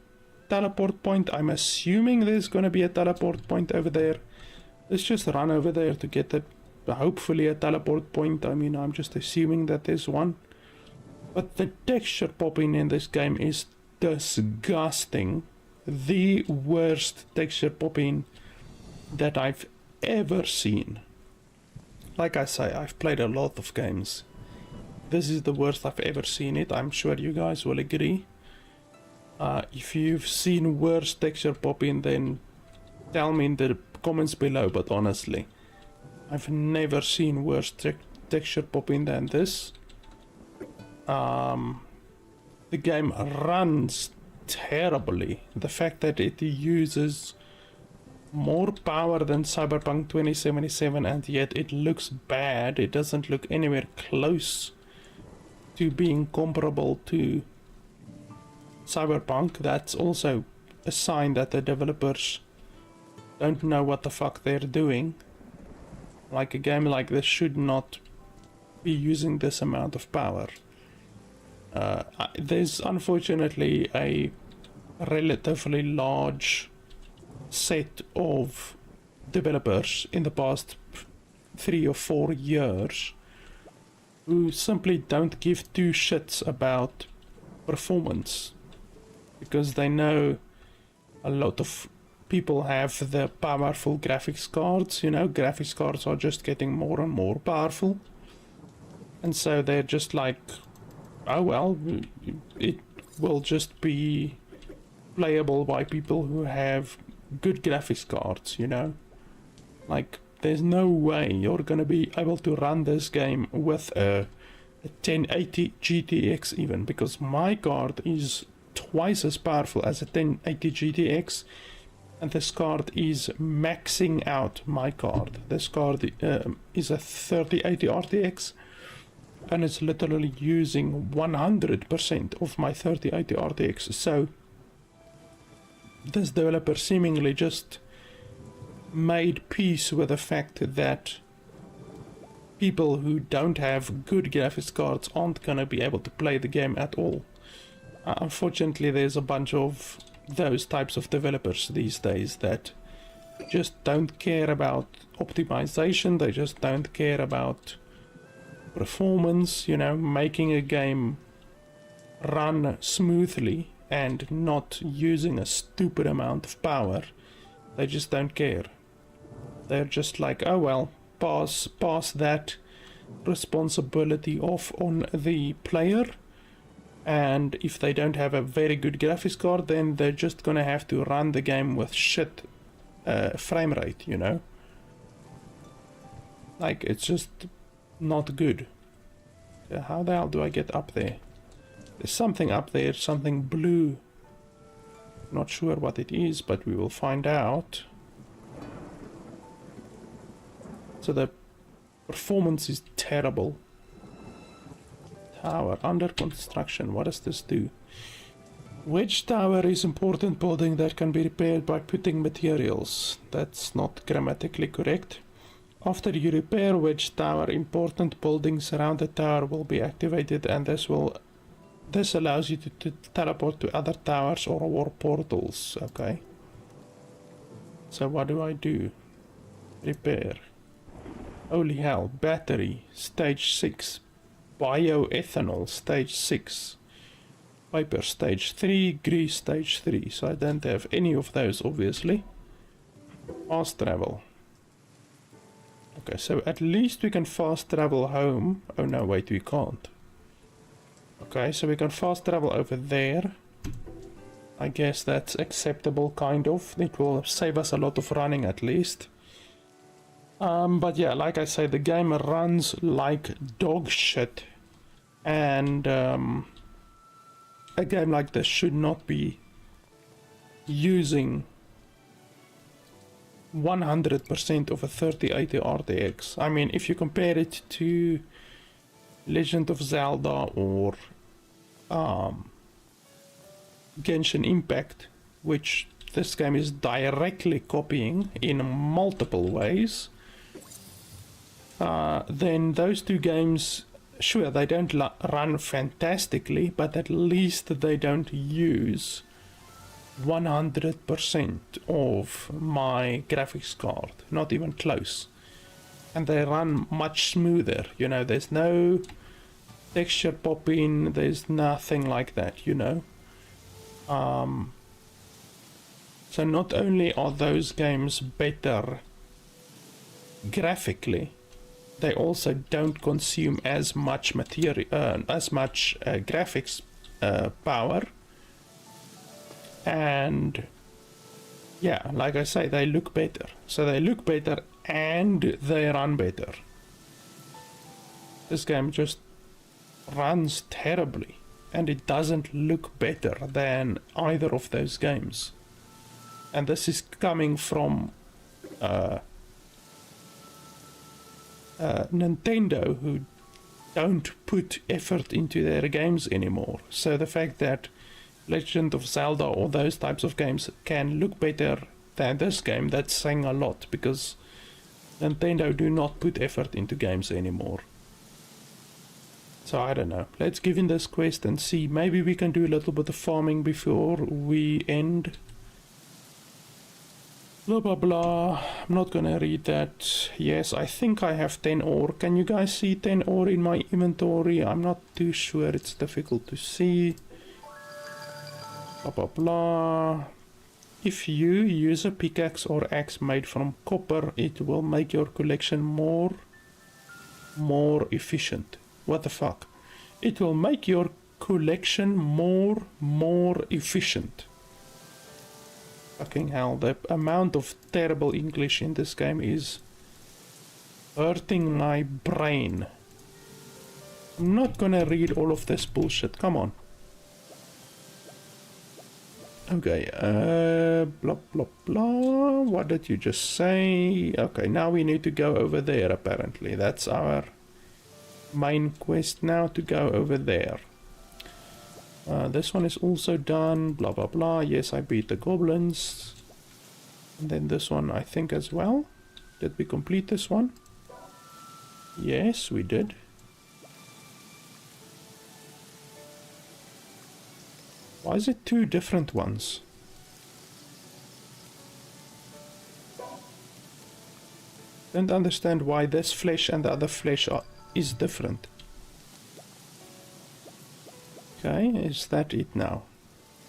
teleport point? I'm assuming there's gonna be a teleport point over there. Let's just run over there to get the hopefully a teleport point. I mean, I'm just assuming that there's one. But the texture popping in this game is disgusting. The worst texture popping that I've ever seen. Like I say, I've played a lot of games. This is the worst I've ever seen it. I'm sure you guys will agree. If you've seen worse texture popping, then tell me in the comments below. But honestly, I've never seen worse texture popping than this. The game runs terribly. The fact that it uses more power than Cyberpunk 2077 and yet it looks bad. It doesn't look anywhere close to being comparable to Cyberpunk. That's also a sign that the developers don't know what the fuck they're doing. Like, a game like this should not be using this amount of power. There's unfortunately a relatively large set of developers in the past 3 or 4 years who simply don't give two shits about performance, because they know a lot of people have the powerful graphics cards. You know, graphics cards are just getting more and more powerful. And so they're just like, oh well, it will just be playable by people who have good graphics cards, you know? Like, there's no way you're gonna be able to run this game with a 1080 GTX even, because my card is twice as powerful as a 1080 GTX, and this card is maxing out my card. This card is a 3080 RTX, and it's literally using 100% of my 3080 RTX. So this developer seemingly just made peace with the fact that people who don't have good graphics cards aren't gonna be able to play the game at all. Unfortunately, there's a bunch of those types of developers these days that just don't care about optimization. They just don't care about performance, you know, making a game run smoothly and not using a stupid amount of power. They just don't care. They're just like, oh well, pass that responsibility off on the player, and if they don't have a very good graphics card, then they're just gonna have to run the game with shit frame rate, you know? Like, it's just not good. How the hell do I get up there? There's something up there, something blue. Not sure what it is, but we will find out. So the performance is terrible. Tower under construction. What does this do? Which tower is important building that can be repaired by putting materials? That's not grammatically correct. After you repair which tower, important buildings around the tower will be activated, and this allows you to teleport to other towers or war portals. Okay. So what do I do? Repair. Holy hell, battery, stage 6. Bioethanol, stage 6. Paper, stage 3. Grease, stage 3. So I don't have any of those, obviously. Fast travel. Okay, so at least we can fast travel home. Oh no, wait, we can't. Okay, so we can fast travel over there. I guess that's acceptable, kind of. It will save us a lot of running at least. But yeah, like I say, the game runs like dog shit, and a game like this should not be using 100% of a 3080 RTX. I mean, if you compare it to Legend of Zelda or Genshin Impact, which this game is directly copying in multiple ways, then those two games, sure, they don't run fantastically, but at least they don't use 100% of my graphics card, not even close. And they run much smoother, you know, there's no texture popping, there's nothing like that, you know. So not only are those games better graphically, they also don't consume as much material, graphics power. And yeah, like I say, they look better. So they look better and they run better. This game just runs terribly, and it doesn't look better than either of those games. And this is coming from Nintendo, who don't put effort into their games anymore. So the fact that Legend of Zelda or those types of games can look better than this game, that's saying a lot, because Nintendo do not put effort into games anymore. So I don't know. Let's give in this quest and see. Maybe we can do a little bit of farming before we end. Blah blah blah. I'm not gonna read that. Yes, I think I have 10 ore. Can you guys see 10 ore in my inventory? I'm not too sure. It's difficult to see. Blah blah blah. If you use a pickaxe or axe made from copper, it will make your collection more efficient. What the fuck? It will make your collection more efficient. Fucking hell, the amount of terrible English in this game is hurting my brain. I'm not gonna read all of this bullshit, come on. Okay, blah blah blah, what did you just say? Okay, now we need to go over there apparently. That's our main quest now, to go over there. This one is also done, blah blah blah. Yes, I beat the goblins. And then this one I think as well. Did we complete this one? Yes, we did. Why is it two different ones? Don't understand why this flesh and the other flesh is different. Okay, is that it now?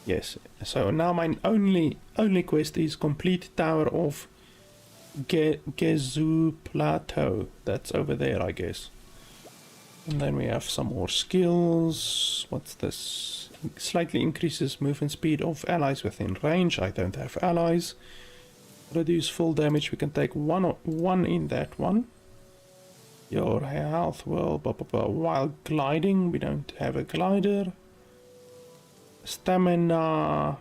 Yes. So now my only quest is complete Tower of Gezu Plateau. That's over there, I guess. And then we have some more skills. What's this? Slightly increases movement speed of allies within range. I don't have allies. Reduce full damage. We can take one in that one. Your health will blah, blah, blah. While gliding, we don't have a glider. Stamina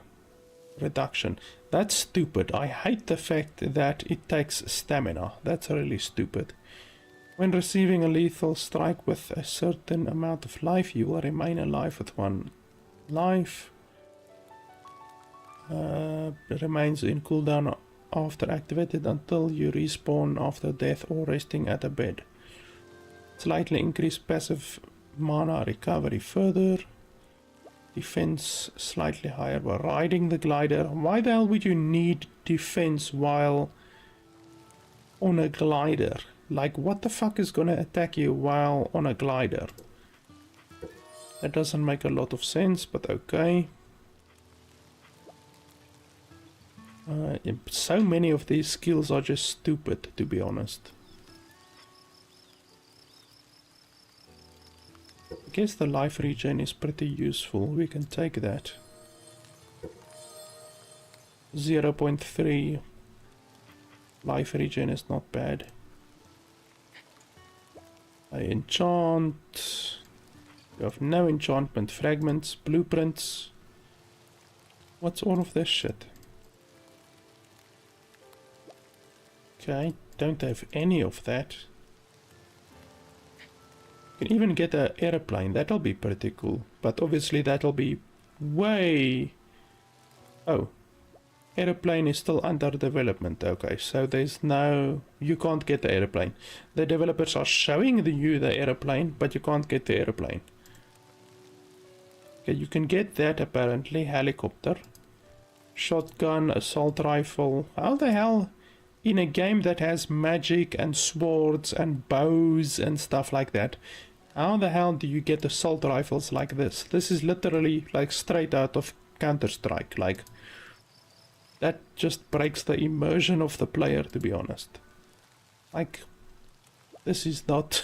reduction. That's stupid. I hate the fact that it takes stamina. That's really stupid. When receiving a lethal strike with a certain amount of life, you will remain alive with 1 life. Remains in cooldown after activated until you respawn after death or resting at a bed. Slightly increase passive mana recovery further. Defense slightly higher while riding the glider. Why the hell would you need defense while on a glider? Like, what the fuck is gonna attack you while on a glider? That doesn't make a lot of sense, but okay. So many of these skills are just stupid, to be honest. I guess the life regen is pretty useful. We can take that. 0.3 life regen is not bad. I enchant. You have no enchantment. Fragments, blueprints. What's all of this shit? Okay, don't have any of that. You can even get an airplane. That'll be pretty cool. But obviously that'll be way... Oh. Airplane is still under development. Okay, so there's no... You can't get the airplane. The developers are showing you the airplane, but you can't get the airplane. Okay, you can get that apparently. Helicopter. Shotgun, assault rifle. How the hell... In a game that has magic and swords and bows and stuff like that, how the hell do you get assault rifles like this? This is literally like straight out of Counter-Strike. Like, that just breaks the immersion of the player, to be honest. Like, this is not...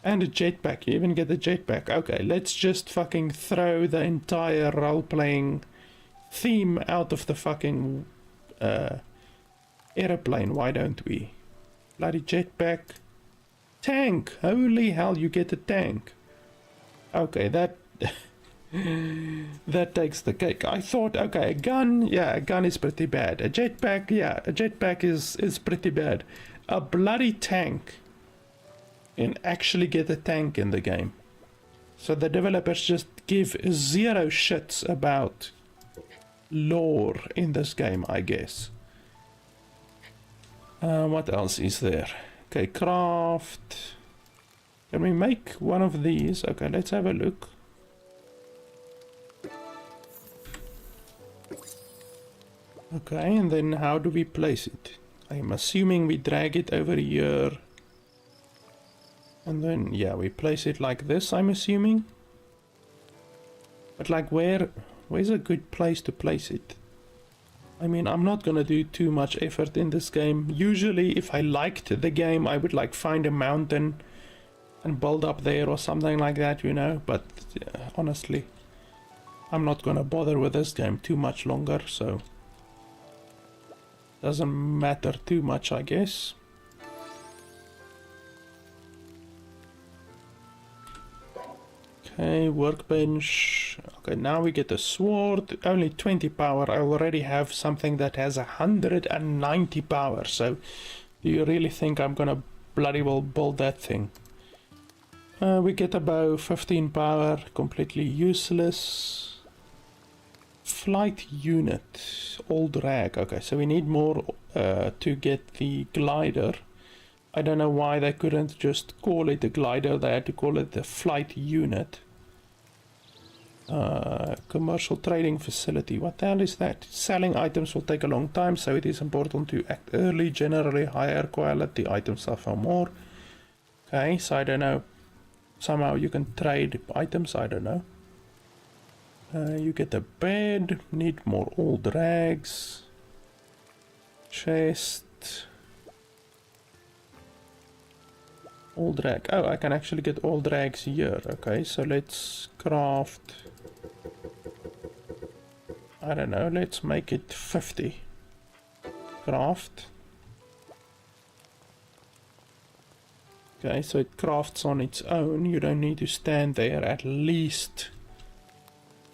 And a jetpack, you even get a jetpack. Okay, let's just fucking throw the entire role-playing theme out of the fucking... airplane, why don't we? Bloody jetpack. Tank! Holy hell, you get a tank. Okay, that... that takes the cake. I thought, okay, a gun, yeah, a gun is pretty bad. A jetpack, yeah, a jetpack is pretty bad. A bloody tank. You can actually get a tank in the game. So the developers just give zero shits about lore in this game, I guess. What else is there? Okay, craft. Can we make one of these? Okay, let's have a look. Okay, and then how do we place it? I'm assuming we drag it over here. And then, yeah, we place it like this, I'm assuming. But like where's a good place to place it? I mean, I'm not gonna do too much effort in this game. Usually, if I liked the game, I would like find a mountain and build up there or something like that, you know, but honestly, I'm not gonna bother with this game too much longer, so doesn't matter too much, I guess. Okay, workbench. Okay, now we get a sword. Only 20 power. I already have something that has 190 power, so do you really think I'm gonna bloody well build that thing? We get a bow, 15 power, completely useless. Flight unit, old rag. Okay, so we need more to get the glider. I don't know why they couldn't just call it a glider, they had to call it the flight unit. Commercial trading facility, what the hell is that? Selling items will take a long time, so it is important to act early. Generally higher quality items suffer more. Okay, so I don't know, somehow you can trade items, I don't know. You get a bed, need more old rags. Chest. Old rag. Oh, I can actually get old rags here. Okay, so let's craft. I don't know, let's make it 50. Craft. Okay, so it crafts on its own. You don't need to stand there at least.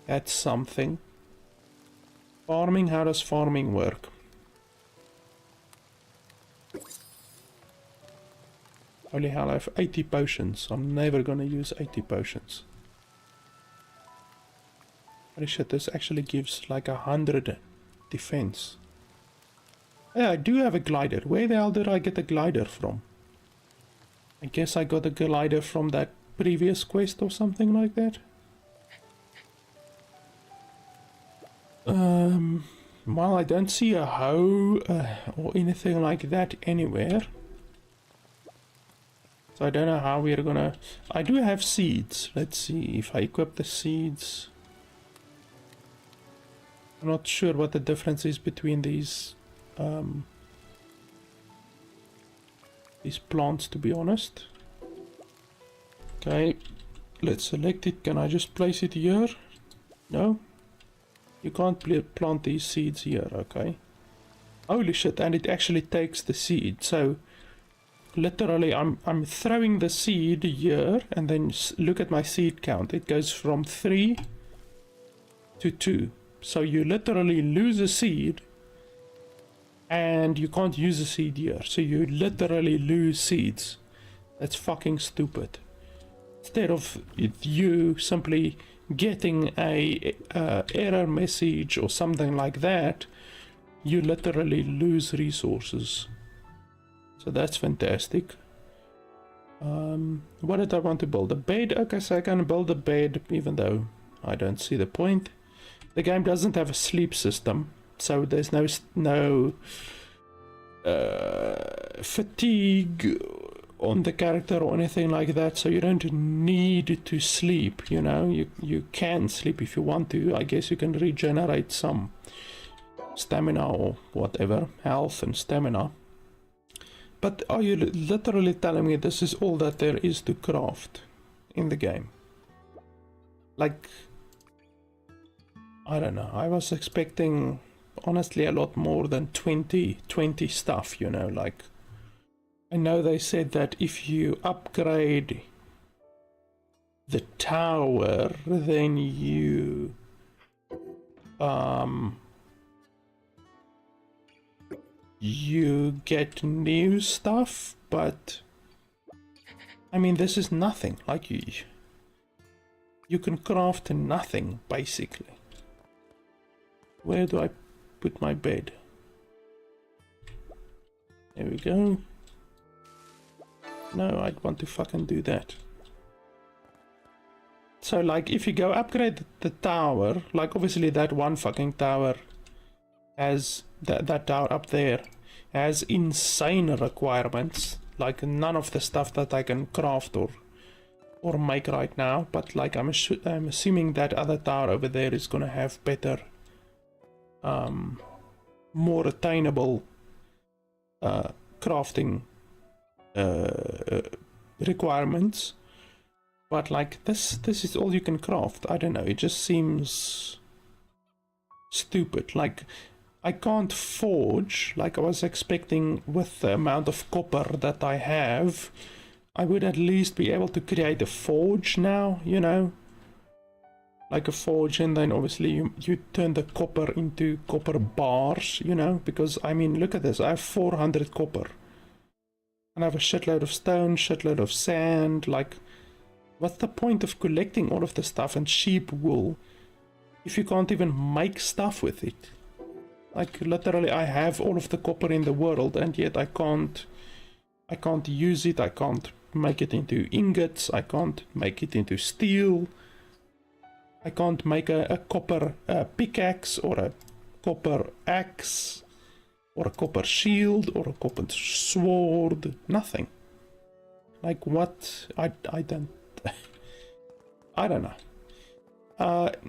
That's something. Farming, how does farming work? Holy hell, I have 80 potions. I'm never gonna use 80 potions. Holy shit, this actually gives like 100 defense. Yeah, I do have a glider. Where the hell did I get a glider from? I guess I got a glider from that previous quest or something like that. Well, I don't see a hoe or anything like that anywhere. So I don't know how we're gonna... I do have seeds. Let's see if I equip the seeds. I'm not sure what the difference is between these plants, to be honest. Okay, let's select it. Can I just place it here? No? You can't plant these seeds here, okay. Holy shit, and it actually takes the seed. So literally I'm throwing the seed here, and then look at my seed count. It goes from 3 to 2. So you literally lose a seed and you can't use a seed here. So you literally lose seeds. That's fucking stupid. Instead of you simply getting a error message or something like that, you literally lose resources. So that's fantastic. What did I want to build? A bed? Okay, so I can build a bed even though I don't see the point. The game doesn't have a sleep system, so there's no fatigue on the character or anything like that, so you don't need to sleep, you know. You can sleep if you want to. I guess you can regenerate some stamina or whatever, health and stamina. But are you literally telling me this is all that there is to craft in the game? Like, I don't know, I was expecting honestly a lot more than 20 stuff, you know. Like, I know they said that if you upgrade the tower, then you get new stuff, but I mean, this is nothing. Like, you can craft nothing basically. Where do I put my bed? There we go. No, I'd want to fucking do that. So, like, if you go upgrade the tower, like, obviously that one fucking tower has, that tower up there has insane requirements. Like, none of the stuff that I can craft or make right now. But, like, I'm assuming that other tower over there is gonna have better more attainable crafting requirements, but like this is all you can craft. I don't know, it just seems stupid. Like I can't forge like I was expecting. With the amount of copper that I have, I would at least be able to create a forge now, you know, like a forge, and then obviously you turn the copper into copper bars, you know, because I mean, look at this, I have 400 copper and I have a shitload of stone, shitload of sand. Like, what's the point of collecting all of this stuff and sheep wool if you can't even make stuff with it? Like, literally, I have all of the copper in the world, and yet I can't use it. I can't make it into ingots. I can't make it into steel. I can't make a copper pickaxe, or a copper axe, or a copper shield, or a copper sword. Nothing. Like, what? I don't I don't know.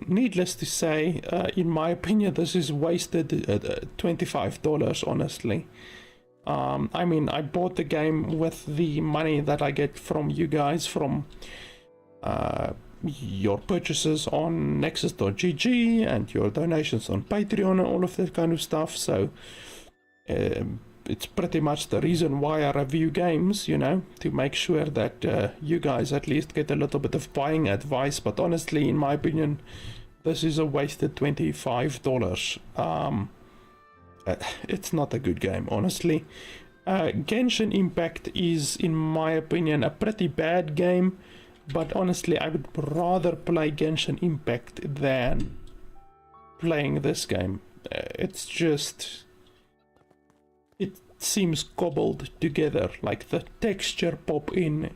Needless to say, in my opinion, this is wasted $25, honestly. I mean, I bought the game with the money that I get from you guys, from your purchases on nexus.gg and your donations on Patreon and all of that kind of stuff. So it's pretty much the reason why I review games, you know, to make sure that you guys at least get a little bit of buying advice. But honestly, in my opinion, this is a wasted $25. It's not a good game, honestly. Genshin Impact is, in my opinion, a pretty bad game, but honestly, I would rather play Genshin Impact than playing this game. It's just... it seems cobbled together. Like, the texture pop in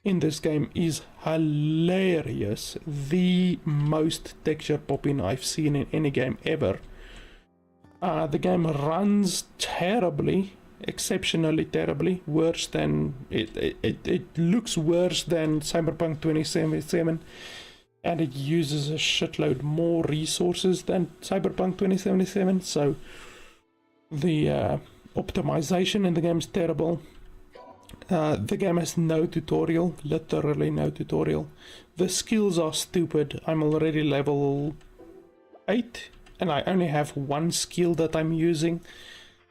this game is hilarious. The most texture pop in I've seen in any game ever. The game runs terribly, exceptionally terribly, worse than it looks worse than Cyberpunk 2077, and it uses a shitload more resources than Cyberpunk 2077. So the optimization in the game is terrible. The game has no tutorial, literally no tutorial. The skills are stupid. I'm already level 8. And I only have one skill that I'm using,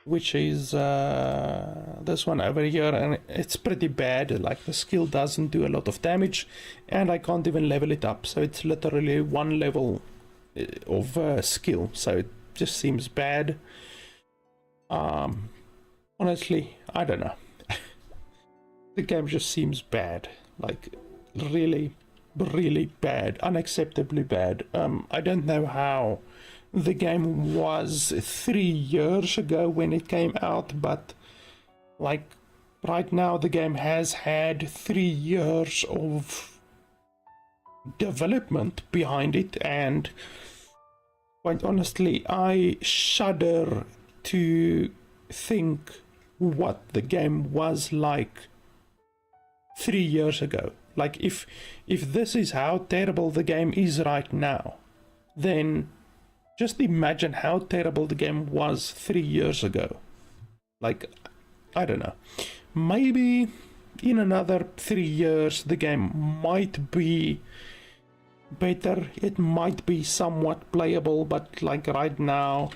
which is this one over here, and it's pretty bad. Like, the skill doesn't do a lot of damage, and I can't even level it up. So it's literally one level of skill. So it just seems bad. Honestly, I don't know. The game just seems bad. Like, really, really bad. Unacceptably bad. I don't know how the game was 3 years ago when it came out, but like right now the game has had 3 years of development behind it, and quite honestly, I shudder to think what the game was like 3 years ago. Like, if this is how terrible the game is right now, then just imagine how terrible the game was 3 years ago. Like, I don't know. Maybe in another 3 years the game might be better. It might be somewhat playable, but like right now,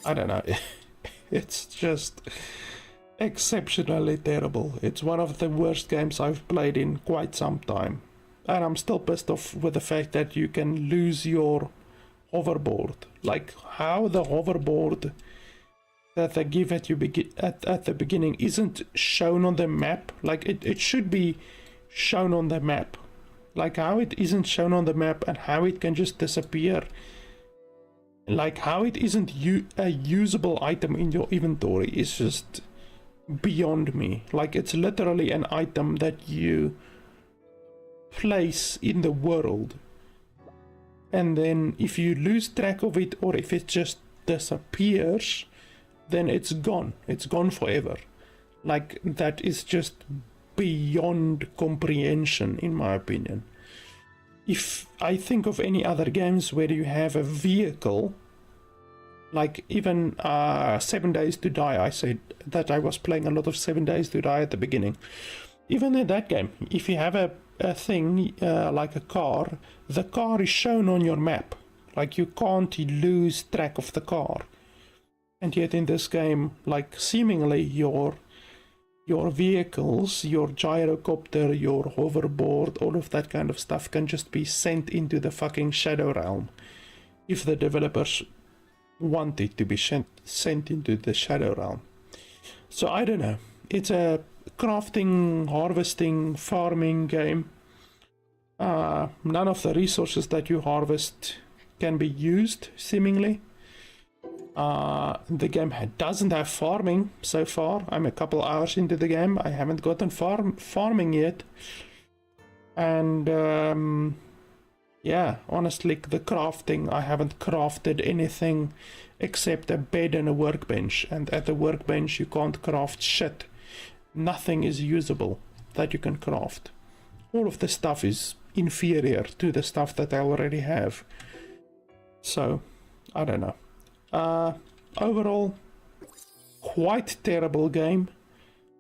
I don't know. It's just exceptionally terrible. It's one of the worst games I've played in quite some time. And I'm still pissed off with the fact that you can lose your hoverboard. Like, how the hoverboard that they give at you at the beginning isn't shown on the map. Like, it should be shown on the map. Like, how it isn't shown on the map, and how it can just disappear. Like, how it isn't a usable item in your inventory is just beyond me. Like, it's literally an item that you place in the world, and then if you lose track of it, or if it just disappears, then it's gone. It's gone forever. Like, that is just beyond comprehension, in my opinion. If I think of any other games where you have a vehicle Like even 7 Days to Die, I said that I was playing a lot of 7 Days to Die at the beginning. Even in that game, if you have a thing like a car, the car is shown on your map. Like you can't lose track of the car. And yet in this game, like seemingly your vehicles, your gyrocopter, your hoverboard, all of that kind of stuff can just be sent into the fucking Shadow Realm if the developers want it to be sent into the Shadow Realm. So I don't know. It's a crafting, harvesting, farming game. None of the resources that you harvest can be used, seemingly. The game doesn't have farming so far. I'm a couple hours into the game. I haven't gotten farming yet. And yeah, honestly, the crafting, I haven't crafted anything except a bed and a workbench. And at the workbench, you can't craft shit. Nothing is usable that you can craft. All of the stuff is inferior to the stuff that I already have. So, I don't know. Overall, quite terrible game.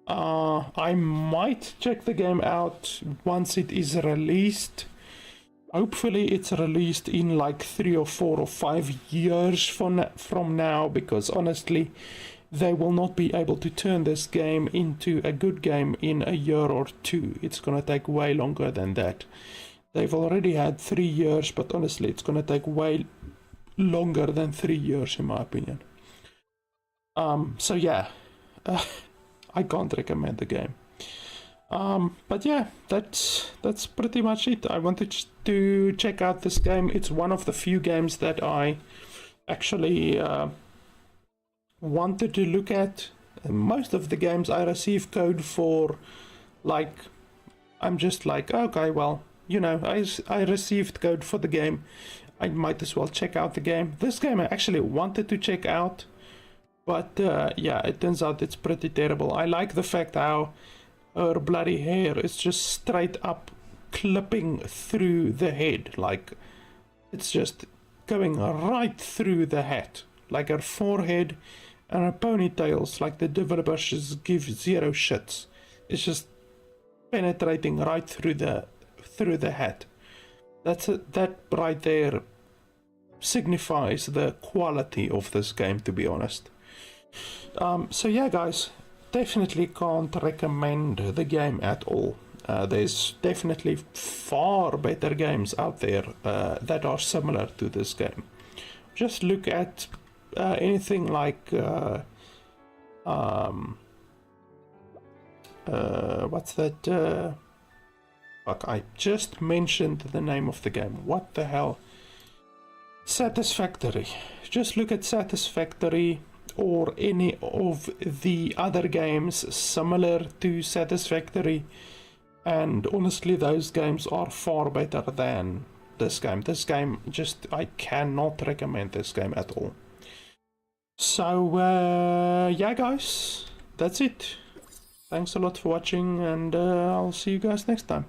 I might check the game out once it is released. Hopefully it's released in like 3 or 4 or 5 years from now, because honestly, they will not be able to turn this game into a good game in a year or 2. It's gonna take way longer than that. They've already had 3 years, but honestly, it's gonna take way longer than 3 years in my opinion. So yeah, I can't recommend the game. But yeah, that's pretty much it. I wanted to check out this game. It's one of the few games that I actually wanted to look at. Most of the games I receive code for, like, I'm just like, okay, well, you know, I received code for the game. I might as well check out the game. This game I actually wanted to check out, but yeah, it turns out it's pretty terrible. I like the fact how her bloody hair is just straight up clipping through the head. Like, it's just going right through the hat. Like her forehead and her ponytails, like the developers just give zero shits. It's just penetrating right through the hat. That right there signifies the quality of this game, to be honest. So yeah, guys, definitely can't recommend the game at all. There's definitely far better games out there that are similar to this game. Just look at anything like what's that? Fuck, I just mentioned the name of the game. What the hell? Satisfactory. Just look at Satisfactory or any of the other games similar to Satisfactory, and honestly those games are far better than this game. This game, just, I cannot recommend this game at all. So yeah guys, that's it. Thanks a lot for watching, and I'll see you guys next time.